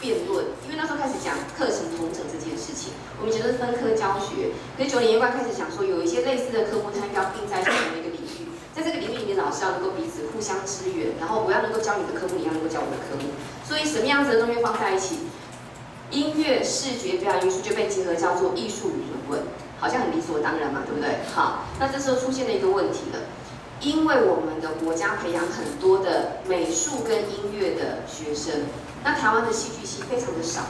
[SPEAKER 1] 辩论，因为那时候开始讲课程统整这件事情，我们觉得是分科教学。可是9年一贯开始讲说，有一些类似的科目，它应该要并在同一个领域。在这个领域里面，老师要能够彼此互相支援，然后我要能够教你的科目，你要能够教我的科目。所以什么样子的东西放在一起，音乐、视觉、表演艺术就被结合叫做艺术与人文，好像很理所当然嘛，对不对？好，那这时候出现了一个问题了，因为我们的国家培养很多的美术跟音乐的学生，那台湾的戏剧系非常的少。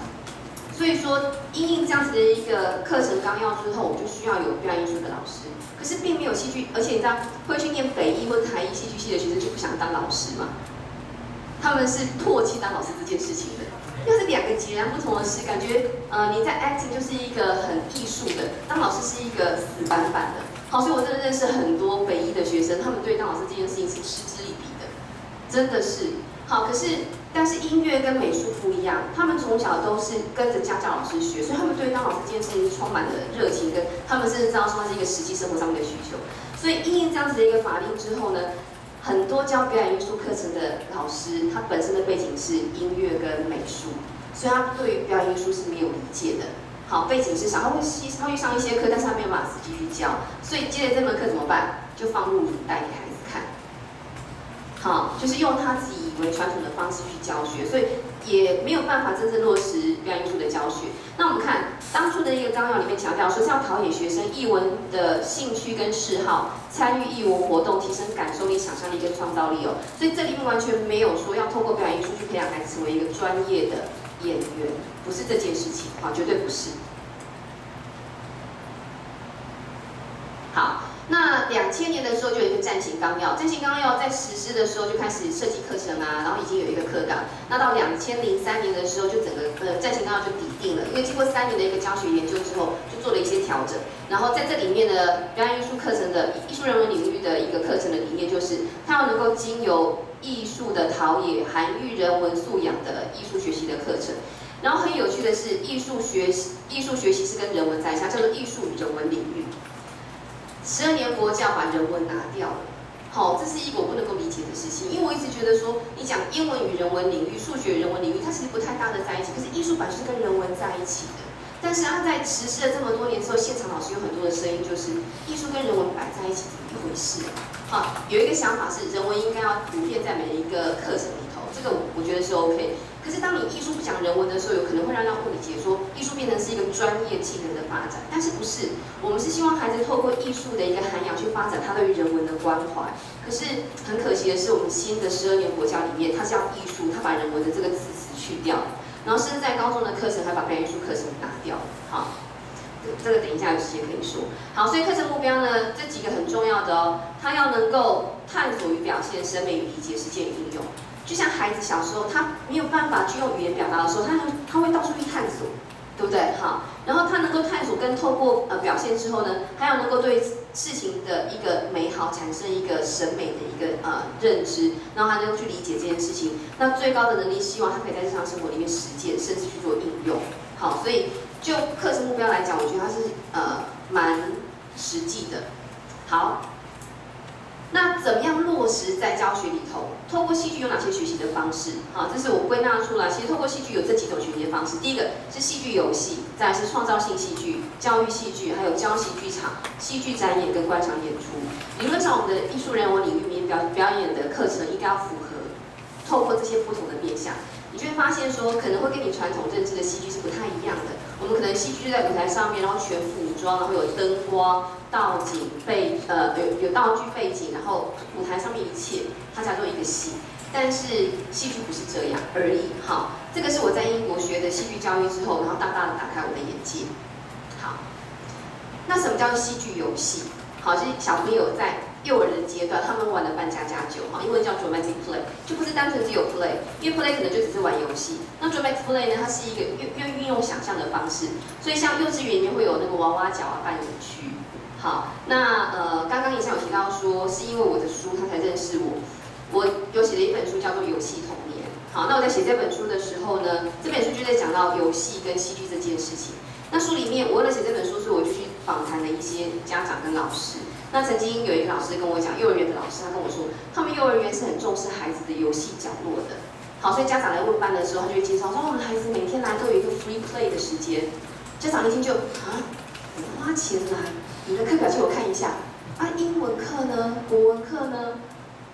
[SPEAKER 1] 所以说，因应这样子的一个课程纲要之后，我们就需要有表演艺术的老师。可是并没有戏剧，而且你知道，会去念北艺或台艺戏剧系的学生就不想当老师嘛？他们是唾弃当老师这件事情的。又是两个截然不同的事，感觉你在 acting 就是一个很艺术的，当老师是一个死板板的。好，所以我真的认识很多北艺的学生，他们对当老师这件事情是嗤之以鼻的，真的是。好，可是但是音乐跟美术不一样，他们从小都是跟着家教老师学，所以他们对当老师这件事情充满了热情，跟他们甚至知道说它是一个实际生活上面的需求。所以因应这样子的一个法令之后呢，很多教表演艺术课程的老师，他本身的背景是音乐跟美术，所以他对于表演艺术是没有理解的。好，背景是少，他会上一些课，但是他没有办法实际去教，所以接着这门课怎么办？就放录影带给孩子看。好，就是用他自己以为传统的方式去教学，所以也没有办法真正落实表演艺术的教学。那我们看当初的一个纲要里面强调说，是要陶冶学生艺文的兴趣跟嗜好，参与艺文活动，提升感受力、想象力跟创造力哦。所以这里面完全没有说要透过表演艺术去培养孩子成为一个专业的演员，不是这件事情，好，绝对不是。好。那2000年的时候就有一个暂行纲要，暂行纲要在实施的时候就开始设计课程啊，然后已经有一个课纲。那到2003年的时候，就整个暂行纲要就拟定了，因为经过3年的一个教学研究之后，就做了一些调整。然后在这里面的表演艺术课程的艺术人文领域的一个课程的理念，就是它要能够经由艺术的陶冶，涵育人文素养的艺术学习的课程。然后很有趣的是，艺术学习是跟人文在一起，叫做艺术与人文领域。12年国教把人文拿掉了，好，这是一个我不能够理解的事情，因为我一直觉得说，你讲英文与人文领域、数学与人文领域，它其实不太搭得在一起，可是艺术本来就是跟人文在一起的。但是它在实施了这么多年之后，现场老师有很多的声音，就是艺术跟人文摆在一起怎么一回事啊？好，有一个想法是人文应该要普遍在每一个课程里头，这个我觉得是 OK。可是当你艺术不讲人文的时候，有可能会让误理解说艺术变成是一个专业技能的发展，但是不是？我们是希望孩子透过艺术的一个涵养去发展他对于人文的关怀。可是很可惜的是，我们新的12年国教里面，它是要艺术，它把人文的这个字词去掉，然后甚至在高中的课程还把表演艺术课程拿掉。好，这个等一下有时间可以说。好，所以课程目标呢，这几个很重要的哦，它要能够探索与表现审美与理解、实践与应用。就像孩子小时候，他没有办法去用语言表达的时候，他会到处去探索，对不对？好，然后他能够探索跟透过表现之后呢，还要能够对事情的一个美好产生一个审美的一个认知，然后他能够去理解这件事情。那最高的能力，希望他可以在日常生活里面实践，甚至去做应用。好，所以就课程目标来讲，我觉得它是蛮实际的。好。那怎么样落实在教学里头？透过戏剧有哪些学习的方式？好，这是我归纳出来。其实透过戏剧有这几种学习的方式。第一个是戏剧游戏，再来是创造性戏剧、教育戏剧，还有教习剧场、戏剧展演跟观赏演出。理论上，我们的艺术人文领域里面表演的课程应该要符合透过这些不同的面向。你就会发现说，可能会跟你传统认知的戏剧是不太一样的。我们可能戏剧在舞台上面，然后全副武装，然后有灯光、道景、有道具背景，然后舞台上面一切，它叫做一个戏。但是戏剧不是这样而已。好，这个是我在英国学的戏剧教育之后，然后大大的打开我的眼界。好，那什么叫戏剧游戏？好，就是小朋友在幼儿的阶段，他们玩的扮家家酒，英文叫 dramatic play， 就不是单纯只有 play， 因为 play 可能就只是玩游戏。那 dramatic play 呢，它是一个运用想象的方式，所以像幼稚园里面会有那个娃娃角啊扮演区。好，那刚刚以上有提到说，是因为我的书他才认识我，我有写了一本书叫做《游戏童年》。好，那我在写这本书的时候呢，这本书就在讲到游戏跟戏剧这件事情。那书里面，我为了写这本书，所以我就去访谈了一些家长跟老师。那曾经有一个老师跟我讲，幼儿园的老师，他跟我说，他们幼儿园是很重视孩子的游戏角落的。好，所以家长来问班的时候，他就会介绍说，我们孩子每天来都有一个 free play 的时间。家长一听就我花钱来，你的课表借我看一下。啊，英文课呢？国文课呢？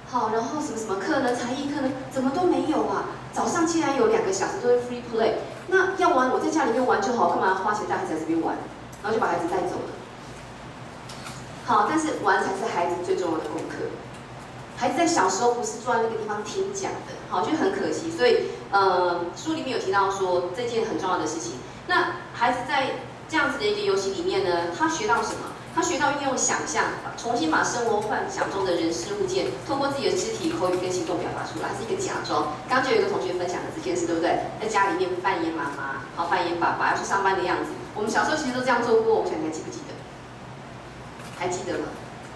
[SPEAKER 1] 好，然后什么什么课呢？才艺课呢？怎么都没有啊？早上竟然有2个小时都是 free play， 那要玩我在家里面玩就好，干嘛花钱带孩子在这边玩？然后就把孩子带走了。好，但是玩才是孩子最重要的功课。孩子在小时候不是坐在那个地方听讲的，好，就很可惜。所以，书里面有提到说这件很重要的事情。那孩子在这样子的一个游戏里面呢，他学到什么？他学到运用想象，重新把生活幻想中的人事物件，透过自己的肢体、口语跟行动表达出来，它是一个假装。刚就有一个同学分享的这件事，对不对？在家里面扮演妈妈，好扮演爸爸要去上班的样子。我们小时候其实都这样做过，我想你还记不记得？还记得吗？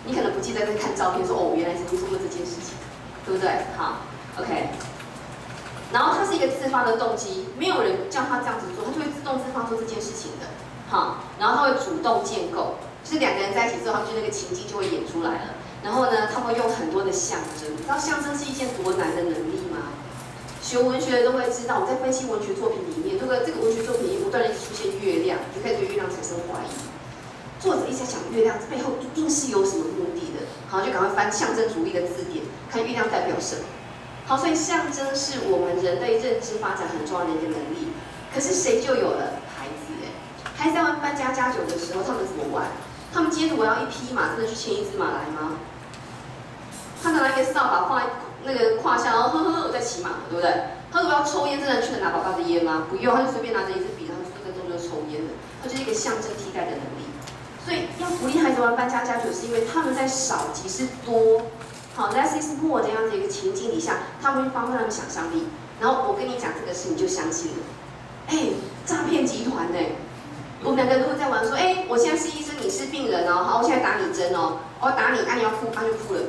[SPEAKER 1] 你可能不记得，在看照片说哦，原来曾经做过这件事情，对不对？好 ，OK。然后它是一个自发的动机，没有人叫它这样子做，它就会自动自发做这件事情的。好，然后它会主动建构，就是两个人在一起之后，他们就那个情境就会演出来了。然后呢，他会用很多的象征，你知道象征是一件多难的能力吗？学文学的都会知道，我们在分析文学作品里面，这个文学作品里面不断的出现月亮，就开始对月亮产生怀疑。作者一直在讲月亮背后一定是有什么目的的，好，就赶快翻象征主义的字典，看月亮代表什么。好，所以象征是我们人类认知发展很重要的一个能力。可是谁就有了？孩子孩子在玩搬家家酒的时候，他们怎么玩？他们今天如果要一匹马，真的去牵一只马来吗？他拿一个扫把放在那个胯下，然后呵呵我在骑马，对不对？他如果要抽烟，真的去拿爸爸的烟吗？不用，他就随便拿着一支笔，然后分分钟就抽烟了。它就是一个象征替代的能力。所以要鼓励孩子玩搬家家酒，是因为他们在少即是多，好 ，less is more 这样的一个情境底下，他们会发挥他们想象力。然后我跟你讲这个事，你就相信了。诈骗集团呢？我们两个如果在玩说，我现在是医生，你是病人哦，好，我现在打你针哦，我打你，你要哭，就哭了，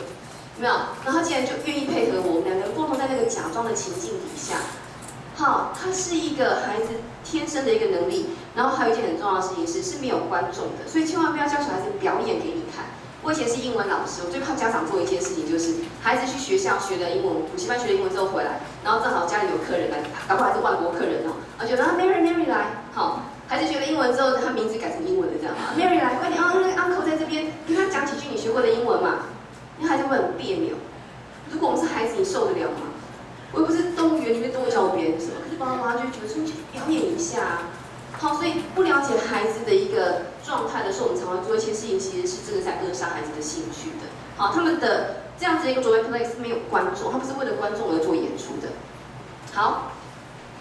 [SPEAKER 1] 有没有？然后既然就愿意配合我们两个人共同在那个假装的情境底下，好，它是一个孩子天生的一个能力。然后还有一件很重要的事情是没有观众的，所以千万不要教小孩子表演给你看。我以前是英文老师，我最怕家长做一件事情，就是孩子去学校学了英文，补习班学了英文之后回来，然后正好家里有客人来，搞不好还是外国客人哦，觉得Mary 来，好，孩子学了英文之后，他名字改成英文的这样，Mary 来，快点那个 uncle 在这边，跟他讲几句你学过的英文嘛，因为孩子会很别扭。如果我们是孩子，你受得了吗？我又不是动物园里面动物教别人什么，可是爸爸妈妈就觉得说你去表演一下。好，所以不了解孩子的一个状态的时候，我们常常做一些事情，其实是真的在扼杀孩子的兴趣的。好，他们的这样子的一个 Broadway play 是没有观众，他不是为了观众而做演出的。好，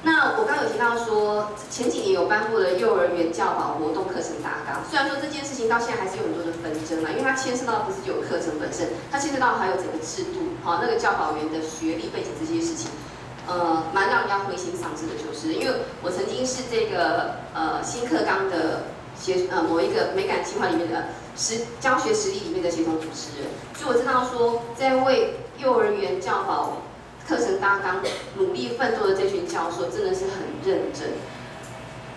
[SPEAKER 1] 那我刚刚有提到说，前几年有颁布了幼儿园教保活动课程大纲，虽然说这件事情到现在还是有很多的纷争啦，因为它牵涉到不是只有课程本身，它牵涉到还有整个制度，好，那个教保员的学历背景这些事情。蛮让人家灰心丧志的，就是因为我曾经是这个新课纲的某一个美感计划里面的教学实力里面的协同主持人，所以我知道说，在为幼儿园教保课程大纲努力奋斗的这群教授真的是很认真。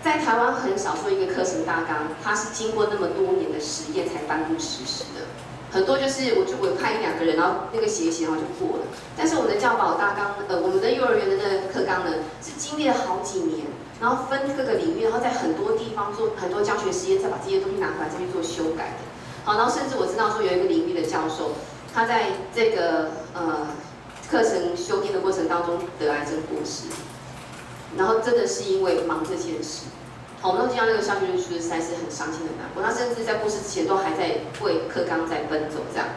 [SPEAKER 1] 在台湾很少说一个课程大纲，它是经过那么多年的实验才颁布实施的。很多就是我派一两个人，然后那个写一写，然后就过了。但是我们的教保大纲，我们的幼儿园的那个课纲呢，是经历了好几年，然后分各个领域，然后在很多地方做很多教学实验，再把这些东西拿回来再去做修改的。好，然后甚至我知道说有一个领域的教授，他在这个课程修订的过程当中得癌症过世，然后真的是因为忙这件事。好，我们都知道那个校学律师实在是很伤心的难过，他甚至在过世之前都还在为课纲在奔走这样。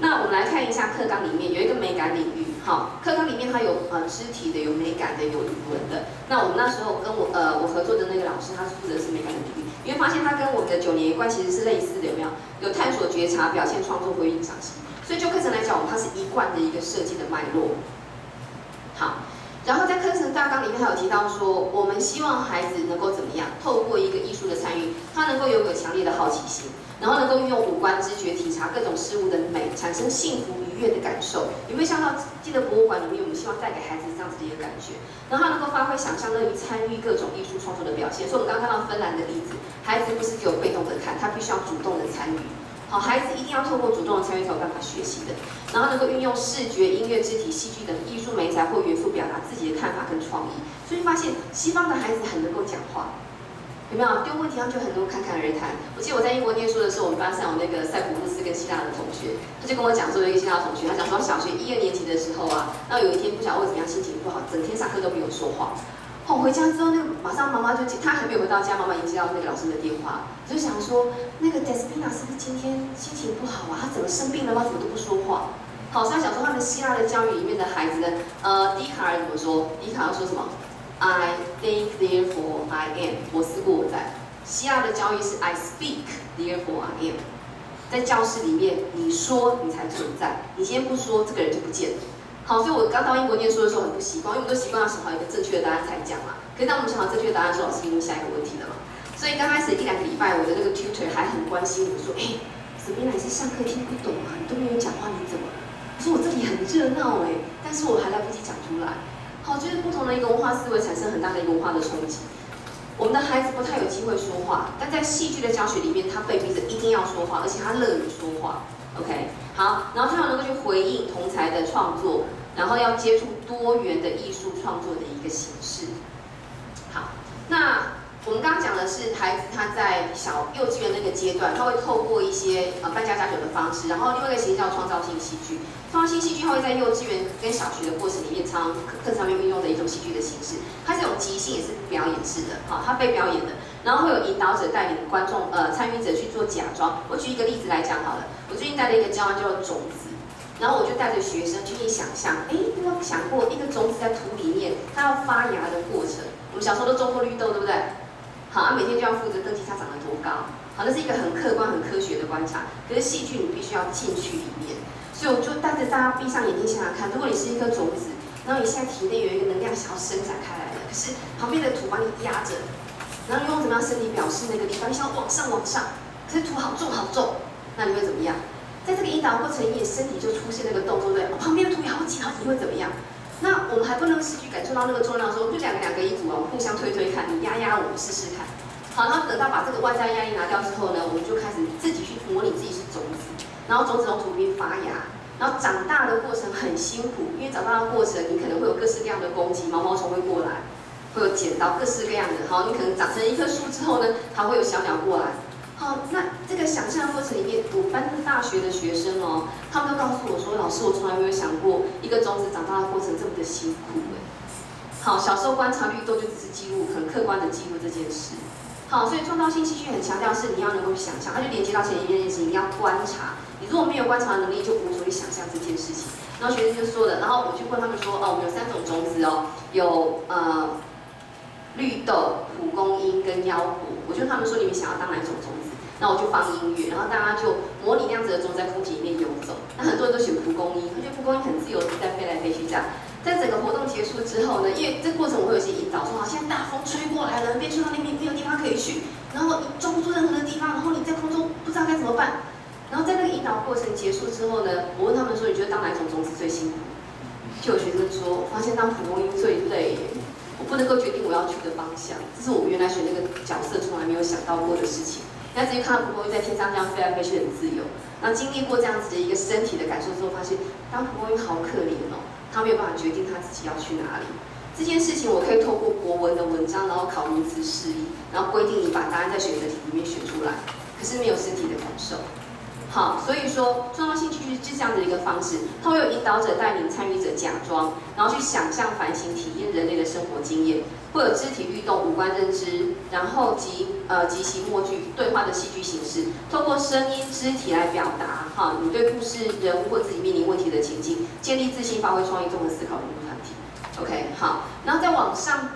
[SPEAKER 1] 那我们来看一下课纲里面有一个美感领域，好，课纲里面它有肢体的，有美感的，有语文的。那我们那时候跟我合作的那个老师，他是负责是美感的领域，你会发现他跟我们的9年一贯其实是类似的，有没有？有探索、觉察、表现、创作、回应、赏析。所以就课程来讲，我们它是一贯的一个设计的脉络。好。然后在课程大纲里面还有提到说，我们希望孩子能够怎么样？透过一个艺术的参与，他能够拥有强烈的好奇心，然后能够运用五官知觉体察各种事物的美，产生幸福愉悦的感受。有没有想到记得博物馆里面，我们希望带给孩子这样子的一个感觉，然后他能够发挥想象，乐于参与各种艺术创作的表现。所以我们刚刚看到芬兰的例子，孩子不是只有被动的看，他必须要主动的参与。好，孩子一定要透过主动的参与才有办法学习的，然后能够运用视觉、音乐、肢体、戏剧等艺术媒材或元素表达自己的看法跟创意。所以发现西方的孩子很能够讲话，有没有？丢问题他们就很能够侃侃而谈。我记得我在英国念书的时候，我们班上有那个塞浦路斯跟希腊的同学，他就跟我讲说，有一个希腊同学，他讲说小学1、2年级的时候啊，然后有一天不晓得为怎么样心情不好，整天上课都没有说话。回家之后，那个马上妈妈就接，他还没有回到家，妈妈已经接到那个老师的电话，就想说那个 Despina 是不是今天心情不好啊？他怎么生病了吗？怎么都不说话？好，所以他想说他们希腊的教育里面的孩子呢，笛卡尔怎么说？笛卡尔说什么 ？I think therefore I am， 我思故我在。希腊的教育是 I speak therefore I am， 在教室里面你说你才存在，你今天不说，这个人就不见了。好，所以我刚到英国念书的时候很不习惯，因为我们都习惯要想好一个正确的答案才讲嘛。可是当我们想好正确的答案的时候，老师就问下一个问题了嘛。所以刚开始1、2个礼拜，我的那个 tutor 还很关心我说，Sabina 你是上课听不懂啊？你都没有讲话，你怎么了？我说我这里很热闹但是我还来不及讲出来。好，就是不同的一个文化思维产生很大的一个文化的冲击。我们的孩子不太有机会说话，但在戏剧的教学里面，他被逼着一定要说话，而且他乐于说话。OK， 好，然后他要能够去回应同才的创作，然后要接触多元的艺术创作的一个形式。好，那我们刚刚讲的是孩子他在幼稚园那个阶段，他会透过一些扮家家酒的方式，然后另外一个形式叫创造性戏剧。创造性戏剧它会在幼稚园跟小学的过程里面，课程上面运用的一种戏剧的形式。它是有即兴，也是表演式的，好，它被表演的，然后会有引导者带领观众参与者去做假装。我举一个例子来讲好了，我最近带了一个教案叫做种子。然后我就带着学生去想象，有没有想过一个种子在土里面，它要发芽的过程？我们小时候都种过绿豆，对不对？好，每天就要负责登记它长得多高。好，那是一个很客观、很科学的观察。可是戏剧你必须要进去里面，所以我就带着大家闭上眼睛想想看，如果你是一颗种子，然后你现在体内有一个能量想要伸展开来了，可是旁边的土把你压着，然后你用怎么样身体表示那个地方，你想要往上，可是土好重，那你会怎么样？在这个引导过程里面，身体就出现那个动作，对不对？旁边的土也好紧，你会怎么样？那我们还不能戏剧感受到那个重量的时候，我们就两个一组，我们互相推看，你压我，试试看。好，然后等到把这个外在压力拿掉之后呢，我们就开始自己去模拟自己是种子，然后种子从土里面发芽，然后长大的过程很辛苦，因为长大的过程你可能会有各式各样的攻击，毛毛虫会过来，会有剪刀，各式各样的。好，你可能长成一棵树之后呢，它会有小鸟过来。好，那这个想象的过程里面，我班的大学的学生哦，他们都告诉我说，老师，我从来没有想过一个种子长大的过程这么的辛苦哎。好，小时候观察绿豆就只是记录，很客观的记录这件事。好，所以创造性戏剧很强调是你要能够去想象，它就连接到前面一件事情，你要观察。你如果没有观察的能力，就无从去想象这件事情。然后学生就说了，然后我就问他们说，我们有3种种子哦，有绿豆、蒲公英跟腰果。我就问他们说，你们想要当哪一种种子？那我就放音乐，然后大家就模拟那样子的种子在空气里面游走。那很多人都选蒲公英，他觉得蒲公英很自由自在，飞来飞去这样。在整个活动结束之后呢，因为这个过程我会有一些引导，说好，现在大风吹过来了，别吹到那边没有地方可以去，然后你抓不住任何的地方，然后你在空中不知道该怎么办。然后在那个引导过程结束之后呢，我问他们说，你觉得当哪一种种子最辛苦？就有学生说，我发现当蒲公英最累，我不能够决定我要去的方向，这是我原来选那个角色从来没有想到过的事情。那直接看到蒲公英在天上这样飞来飞去很自由，然后经历过这样子的一个身体的感受之后，发现当蒲公英好可怜哦，他没有办法决定他自己要去哪里。这件事情我可以透过国文的文章，然后考名词释义，然后规定你把答案在选择题里面选出来，可是没有身体的感受。好，所以说创造性戏剧是这样的一个方式，它会有引导者带领参与者假装，然后去想象、反省、体验人类的生活经验，会有肢体律动、五官认知，然后即席默剧对话的戏剧形式，透过声音、肢体来表达你对故事、人物或自己面临问题的情境，建立自信、发挥创意、综合思考的团体。OK， 好，然后再往上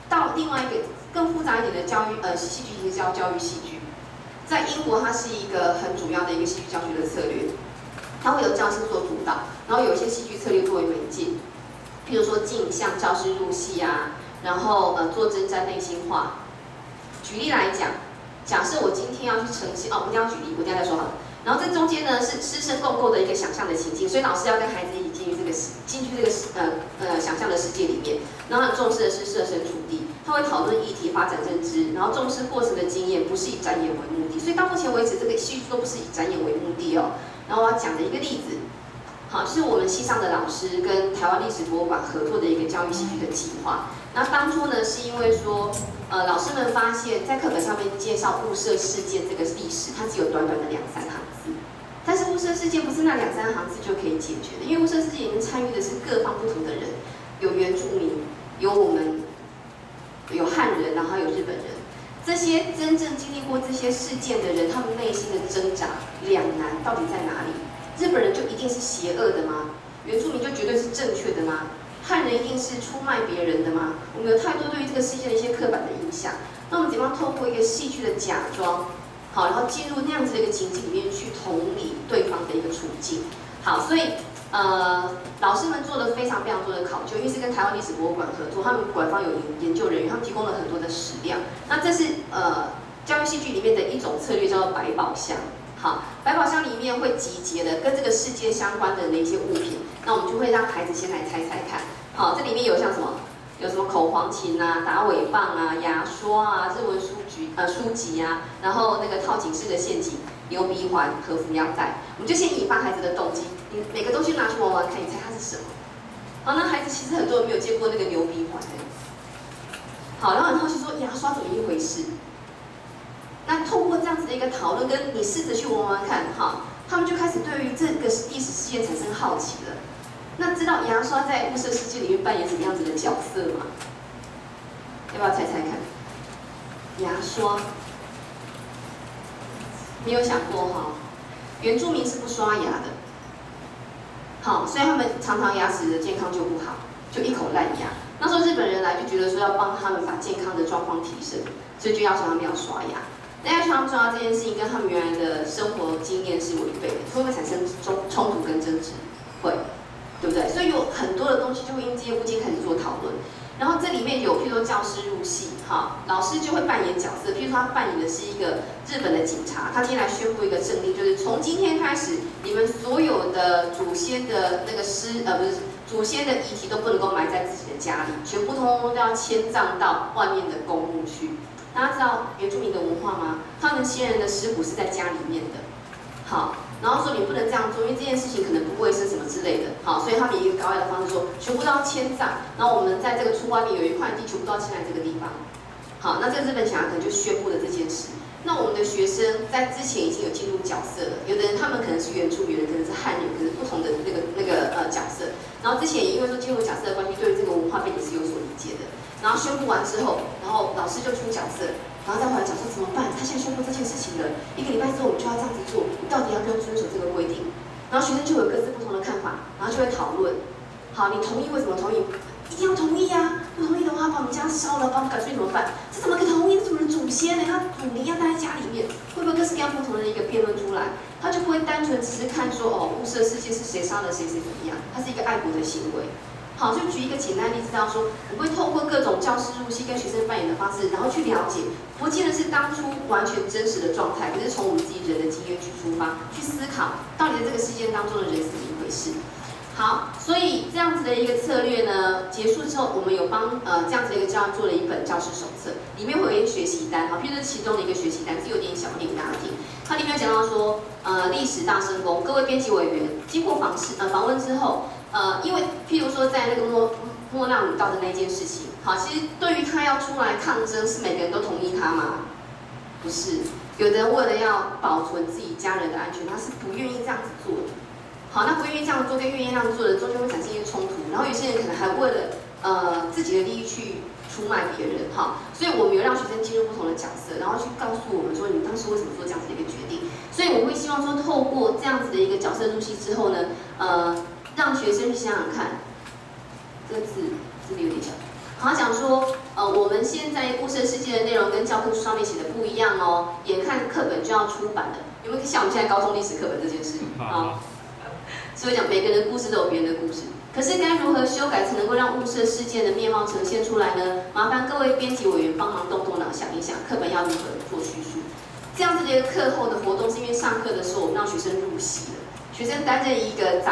[SPEAKER 1] 到另外一个更复杂一点的戏剧形式叫教育戏剧。在英国，它是一个很主要的一个戏剧教学的策略，它会有教师做主导，然后有一些戏剧策略作为媒介，譬如说镜像教师入戏啊，然后做征战内心话。举例来讲，假设我今天要去呈现，我们一定要举例，我等一下再说好了。然后这中间呢是师生共构的一个想象的情境，所以老师要跟孩子一起进去这个想象的世界里面。然后很重视的是设身处地，他会讨论议题、发展认知，然后重视过程的经验，不是以展演为目的。所以到目前为止，这个戏剧都不是以展演为目的哦。然后我要讲的一个例子，好，就是我们系上的老师跟台湾历史博物馆合作的一个教育戏剧的计划。那当初呢，是因为说，老师们发现，在课本上面介绍雾社事件这个历史，它只有短短的2、3行字。但是雾社事件不是那2、3行字就可以解决的，因为雾社事件里面参与的是各方不同的人，有原住民，有我们，有汉人，然后还有日本人。这些真正经历过这些事件的人，他们内心的挣扎、两难到底在哪里？日本人就一定是邪恶的吗？原住民就绝对是正确的吗？汉人一定是出卖别人的吗？我们有太多对于这个世界的一些刻板的影响。那我们怎么样透过一个戏剧的假装，好，然后进入那样子的一个情境里面去同理对方的一个处境。好，所以老师们做了非常多的考究，因为是跟台湾历史博物馆合作，他们馆方有研究人员，他们提供了很多的史料。那这是教育戏剧里面的一种策略，叫做百宝箱。好，百宝箱里面会集结的跟这个世界相关的那些物品，那我们就会让孩子先来猜猜看。好，这里面有像什么？有什么口簧琴啊、打尾棒啊、牙刷啊、日文书籍啊，然后那个套紧式的陷阱、牛鼻环和服腰带，我们就先引发孩子的动机。你每个东西拿去玩玩看，你猜它是什么？好，那孩子其实很多人没有见过那个牛鼻环好，然后很好奇说牙刷怎么一回事？那透过这样子的一个讨论，跟你试着去玩玩看，哈，他们就开始对于这个历史事件产生好奇了。那知道牙刷在雾社事件里面扮演什么样子的角色吗？要不要猜猜看？牙刷，你有想过哈？原住民是不刷牙的，好，所以他们常常牙齿的健康就不好，就一口烂牙。那时候日本人来就觉得说要帮他们把健康的状况提升，所以就要求他们要刷牙。那要求他们刷牙这件事情跟他们原来的生活经验是违背的，会不会产生冲突跟争执？会。对不对？所以有很多的东西就会因这些物件开始做讨论。然后这里面有，譬如说教师入戏，哈，老师就会扮演角色。譬如说他扮演的是一个日本的警察，他今天来宣布一个政令，就是从今天开始，你们所有的祖先的那个祖先的遗体都不能够埋在自己的家里，全部通通都要迁葬到外面的公墓去。大家知道原住民的文化吗？他们先人的尸骨是在家里面的，好。然后说你不能这样做，因为这件事情可能不卫生什么之类的，好，所以他们以一个高压的方式说，全部都要迁葬，然后我们在这个出外面有一块地，全部都要迁来这个地方，好，那这个日本警察可能就宣布了这件事。那我们的学生在之前已经有进入角色了，有的人他们可能是原住民，有的人可能是汉人，可是不同的角色。然后之前也因为说进入角色的关系，对于这个文化背景是有所理解的。然后宣布完之后，然后老师就出角色。然后再回来讲说怎么办？他现在宣布这件事情了，1个礼拜之后我们就要这样子做，你到底要不要遵守这个规定？然后学生就有各自不同的看法，然后就会讨论。好，你同意为什么同意？一定要同意啊！不同意的话，把我们家烧了，把我们赶出去怎么办？这怎么可以同意？这是我们的祖先呢？他祖灵要待在家里面，会不会各式各样不同的一个辩论出来？他就不会单纯只是看说哦，雾社事件是谁杀了谁，谁怎么样？他是一个爱国的行为。好，就举一个简单例子，到说，我会透过各种教师入戏跟学生扮演的方式，然后去了解，不见得是当初完全真实的状态，可是从我们自己人的经验去出发，去思考到底在这个事件当中的人是怎么一回事。好，所以这样子的一个策略呢，结束之后，我们有帮这样子的一个教案做了一本教师手册，里面会有一个学习单，好，譬如说其中的一个学习单，是有点小念给大家听。它里面有讲到说，历史大声公，各位编辑委员经过访问之后。因为譬如说在那个莫纳鲁道的那件事情，好，其实对于他要出来抗争，是每个人都同意他吗？不是，有的人为了要保存自己家人的安全，他是不愿意这样子做的。好，那不愿意这样做跟愿意这样做的中间会产生一些冲突，然后有些人可能还为了自己的利益去出卖别人，哈，所以我们有让学生进入不同的角色，然后去告诉我们说你当时为什么做这样子的一个决定。所以我会希望说，透过这样子的一个角色入戏之后呢，让学生去想想看，这个字有点小。好，讲说，我们现在雾社事件的内容跟教科书上面写的不一样哦，眼看课本就要出版了，有没有像我们现在高中历史课本这件事？好，所以讲每个人的故事都有别人的故事，可是该如何修改才能够让雾社事件的面貌呈现出来呢？麻烦各位编辑委员帮忙动动脑想一想，课本要如何做叙述？这样子的一个课后的活动，是因为上课的时候我们让学生入戏了。学生担任一个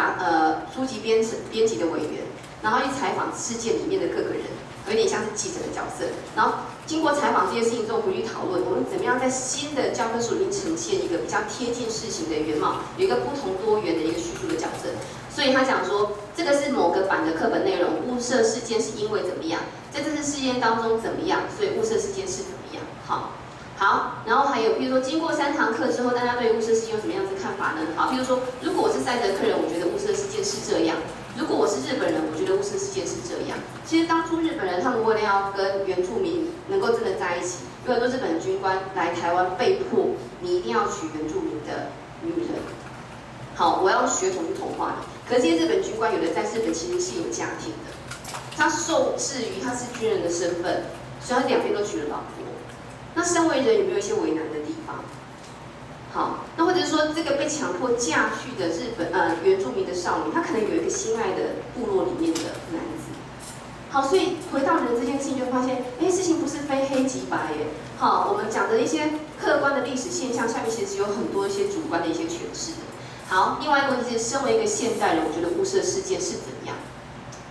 [SPEAKER 1] 书籍编辑的委员，然后去采访事件里面的各个人，有点像是记者的角色。然后经过采访这件事情之后，回去讨论我们怎么样在新的教科书里面呈现一个比较贴近事情的原貌，有一个不同多元的一个叙述的角色。所以他讲说，这个是某个版的课本内容，雾社事件是因为怎么样，在这次事件当中怎么样，所以雾社事件是怎么样。好，然后还有，比如说经过3堂课之后，大家对雾社事件有什么样子的看法呢？好，比如说，如果我是赛德克人，我觉得雾社事件是这样；如果我是日本人，我觉得雾社事件是这样。其实当初日本人他们为了要跟原住民能够真的在一起，有很多日本军官来台湾被迫，你一定要娶原住民的女人。好，我要血统去同化你。可是这些日本军官有的在日本其实是有家庭的，他受制于他是军人的身份，所以他2边都娶了老婆。那身为人有没有一些为难的地方？好，那或者是说这个被强迫嫁去的原住民的少女，她可能有一个心爱的部落里面的男子。好，所以回到人这件事情，就发现，事情不是非黑即白耶。好，我们讲的一些客观的历史现象，下面其实有很多一些主观的一些诠释的。好，另外一个问题是，身为一个现代人，我觉得雾社事件是怎么样？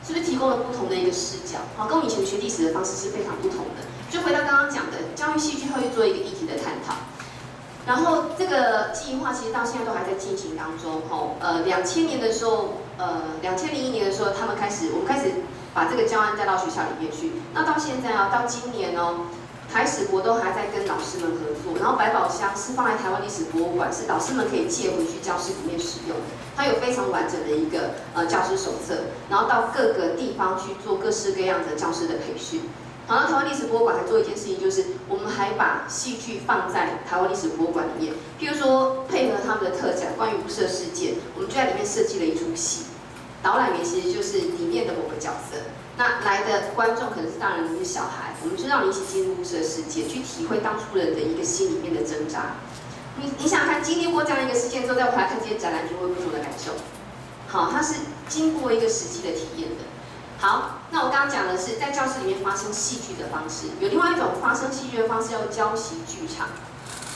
[SPEAKER 1] 是不是提供了不同的一个视角？好，跟我们以前学历史的方式是非常不同的。就回到刚刚讲的，教育戏剧会做一个议题的探讨。然后这个计划其实到现在都还在进行当中。2000年的时候，2001年的时候，我们开始把这个教案带到学校里面去。那到现在啊，到今年哦，台史国都还在跟老师们合作。然后百宝箱是放在台湾历史博物馆，是老师们可以借回去教室里面使用的。它有非常完整的一个教师手册，然后到各个地方去做各式各样的教师的培训。好，那台湾历史博物馆还做一件事情，就是我们还把戏剧放在台湾历史博物馆里面。譬如说，配合他们的特展，关于雾社事件，我们就在里面设计了一出戏。导览员其实就是里面的某个角色，那来的观众可能是大人，可能是小孩，我们就让你一起进入雾社事件，去体会当初人的一个心里面的挣扎。你想想看，经历过这样一个事件之后，再回来看这些展览，就会有不同的感受。好，它是经过一个实际的体验的。好，那我刚刚讲的是在教室里面发生戏剧的方式，有另外一种发生戏剧的方式叫教习剧场。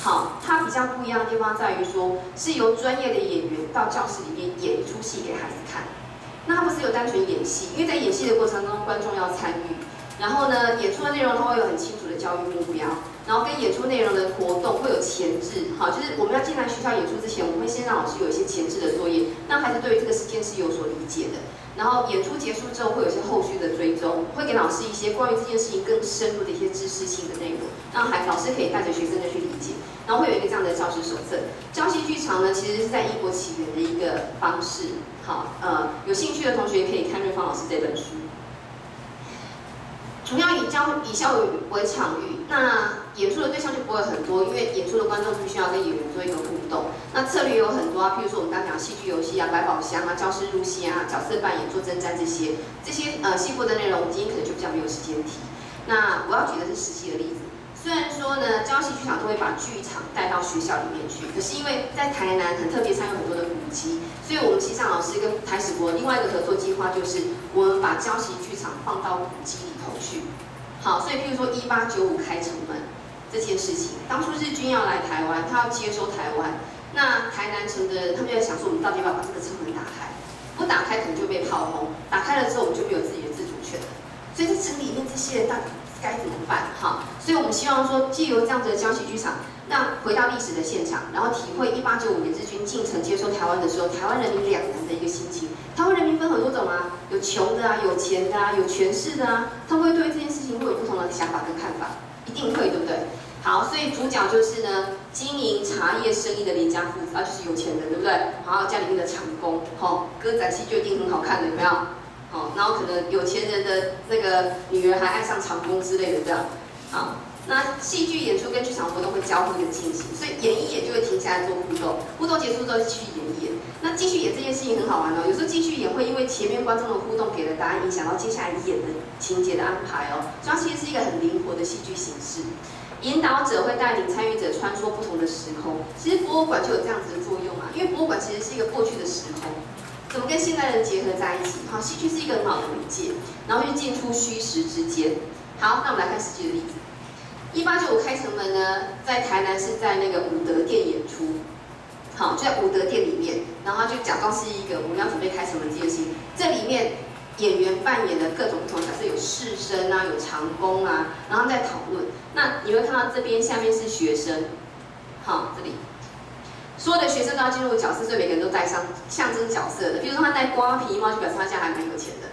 [SPEAKER 1] 好，它比较不一样的地方在于说，是由专业的演员到教室里面演一出戏给孩子看。那它不是有单纯演戏，因为在演戏的过程中，观众要参与。然后呢，演出的内容它会有很清楚的教育目标，然后跟演出内容的活动会有前置。好，就是我们要进来学校演出之前，我们会先让老师有一些前置的作业，让孩子对于这个事件是有所理解的。然后演出结束之后，会有一些后续的追踪，会给老师一些关于这件事情更深入的一些知识性的内容，让老师可以带着学生去理解。然后会有一个这样的教师手册。教戏剧场呢，其实是在异国起源的一个方式。好，有兴趣的同学可以看瑞芳老师这本书。同样以校为场域，那演出的对象就不会很多，因为演出的观众必须要跟演员做一个互动。那策略有很多啊，譬如说我们刚刚讲戏剧游戏啊、百宝箱啊、教师入戏啊、角色扮演、做征战这些细部的内容，今天可能就比较没有时间提。那我要举的是实际的例子。虽然说呢，教戏剧场都会把剧场带到学校里面去，可是因为在台南很特别，参与很多的古迹，所以我们西上老师跟台史国另外一个合作计划，就是我们把教戏剧场放到古迹里头去。好，所以譬如说1895开城门这件事情，当初日军要来台湾，他要接收台湾，那台南城的人他们就在想说，我们到底要不要把这个城门打开？不打开可能就被炮轰，打开了之后我们就没有自己的自主权了。所以在城里面这些人到底该怎么办？哈，所以我们希望说，藉由这样子的教习剧场，让回到历史的现场，然后体会1895年日军进城接收台湾的时候，台湾人民两难的一个心情。台湾人民分很多种啊，有穷的啊，有钱的啊，有权势的啊，他们会对这件事情会有不同的想法跟看法，一定会，对不对？好，所以主角就是呢，经营茶叶生意的林家父子，就是有钱人，对不对？然后家里面的长工，歌仔戏就一定很好看的，有没有？好，然后可能有钱人的那个女儿还爱上长工之类的这样，好，那戏剧演出跟剧场活动会交互的进行，所以演一演就会停下来做互动，互动结束之后继续演一演。那继续演这件事情很好玩哦，有时候继续演会因为前面观众的互动给了答案，影响到接下来演的情节的安排哦，所以它其实是一个很灵活的戏剧形式。引导者会带领参与者穿梭不同的时空，其实博物馆就有这样子的作用啊，因为博物馆其实是一个过去的时空。怎么跟现代人结合在一起？好，戏剧是一个很好的媒介，然后去进出虚实之间。好，那我们来看实际的例子。1895开城门呢，在台南是在那个武德殿演出，好，就在武德殿里面，然后他就假装是一个我们要准备开城门这件事情。这里面演员扮演的各种不同角色，有士绅啊，有长工啊，然后在讨论。那你会看到这边下面是学生，好，这里。所有的学生都要进入角色，所以每个人都戴上象征角色的。比如说他戴瓜皮帽，就表示他家还蛮有钱的。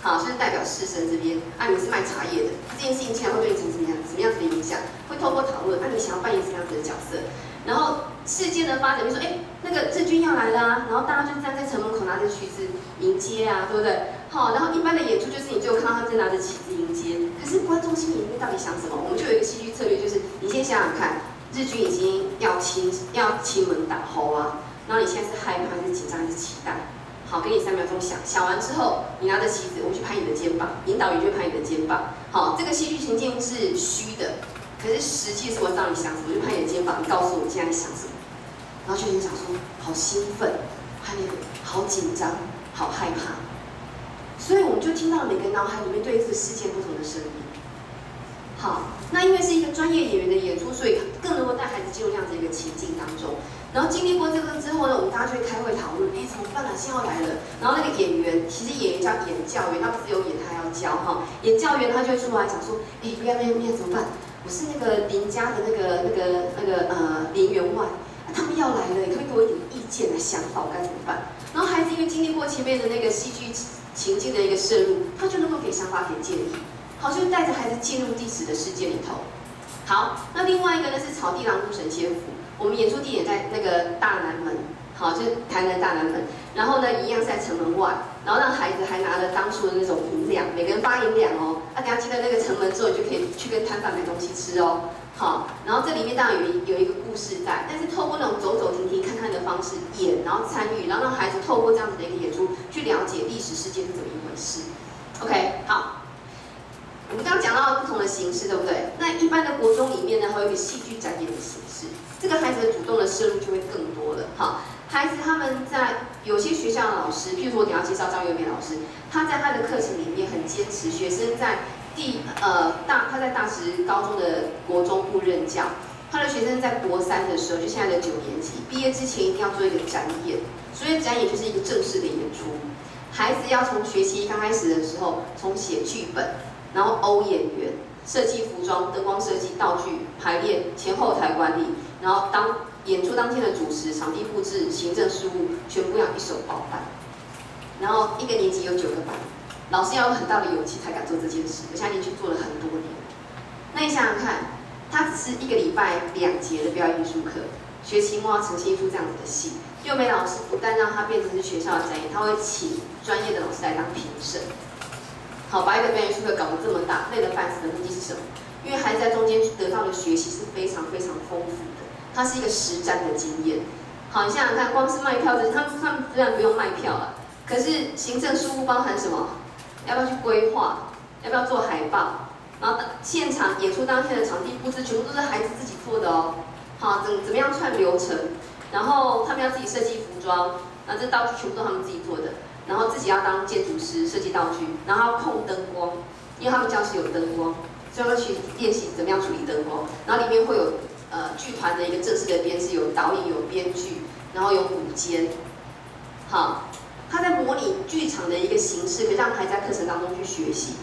[SPEAKER 1] 好，就是代表士绅这边，啊，你是卖茶叶的，这件事情竟然会对你怎么样的影响？会透过讨论，那你想要扮演什么样子的角色？然后事件的发展，就说，那个日军要来啦，然后大家就站在城门口拿着旗子迎接啊，对不对？好，然后一般的演出就是你只有看到他们在拿着旗子迎接，可是观众心里面到底想什么？我们就有一个戏剧策略，就是你先想想看。日军已经要清门打吼啊，然后你现在是害怕还是紧张还是期待？好，给你3秒钟想，想完之后，你拿着旗子，我去拍你的肩膀，引导员就拍你的肩膀。好，这个戏剧情境是虚的，可是实际是我知道你想什么，我就拍你的肩膀，你告诉我你现在想什么。然后就想说，好兴奋，还有好紧张，好害怕。所以我们就听到了每个脑海里面对这个事件不同的声音。好，那因为是一个专业演员的演出，所以更能够带孩子进入这样子一个情境当中。然后经历过这个之后呢，我们大家就会开会讨论，怎么办啊？现在要来了。然后那个演员，其实演员叫演教员，他不是有演，他还要教哈。演教员他就会出来讲说，不要怎么办？我是那个邻家的林员外，他们要来了，你可不可以给我一点意见啊？想法我该怎么办？然后孩子因为经历过前面的那个戏剧情境的一个摄入，他就能够给想法、给建议，好，就带着孩子进入历史的世界里头。好，那另外一个呢是草地狼入神仙府，我们演出地点在那个大南门，好，就是台南大南门。然后呢，一样是在城门外，然后让孩子还拿了当初的那种银两，每个人发银两哦。等下进了那个城门之后，你就可以去跟摊贩买东西吃哦。好，然后这里面当然有一个故事在，但是透过那种走走停停看看的方式演，然后参与，然后让孩子透过这样子的一个演出去了解历史事件是怎么一回事。OK， 好。我们刚刚讲到不同的形式，对不对？那一般的国中里面呢，还有一个戏剧展演的形式，这个孩子的主动的摄入就会更多了。好，孩子他们在有些学校的老师，譬如说我等一下介绍张优美老师，他在他的课程里面很坚持，学生在他在大直高中的国中部任教，他的学生在国3的时候，就现在的9年级，毕业之前一定要做一个展演，所以展演就是一个正式的演出。孩子要从学期刚开始的时候，从写剧本。然后欧演员、设计服装、灯光设计、道具、排练、前后台管理，然后演出当天的主持、场地布置、行政事务，全部要一手包办。然后一个年级有9个班，老师要有很大的勇气才敢做这件事，而且连续做了很多年。那你想想看，他只是1个礼拜2节的表演艺术课，学期末要呈现出这样子的戏。幼美老师不但让他变成是学校的展演，他会请专业的老师来当评审。好，把一个表演艺术课搞得这么大，累得半死的目的是什么？因为孩子在中间得到的学习是非常非常丰富的，它是一个实战的经验。好，你想想看，光是卖票他们虽然不用卖票了，可是行政事务包含什么？要不要去规划？要不要做海报？然后现场演出当天的场地布置，全部都是孩子自己做的哦。好，怎么样串流程？然后他们要自己设计服装，那这道具全部都他们自己做的。然后自己要当建筑师设计道具，然后要控灯光，因为他们教室有灯光，所以要去练习怎么样处理灯光。然后里面会有剧团的一个正式的编制，有导演、有编剧，然后有舞监。好，他在模拟剧场的一个形式，可以让孩子在课程当中去学习。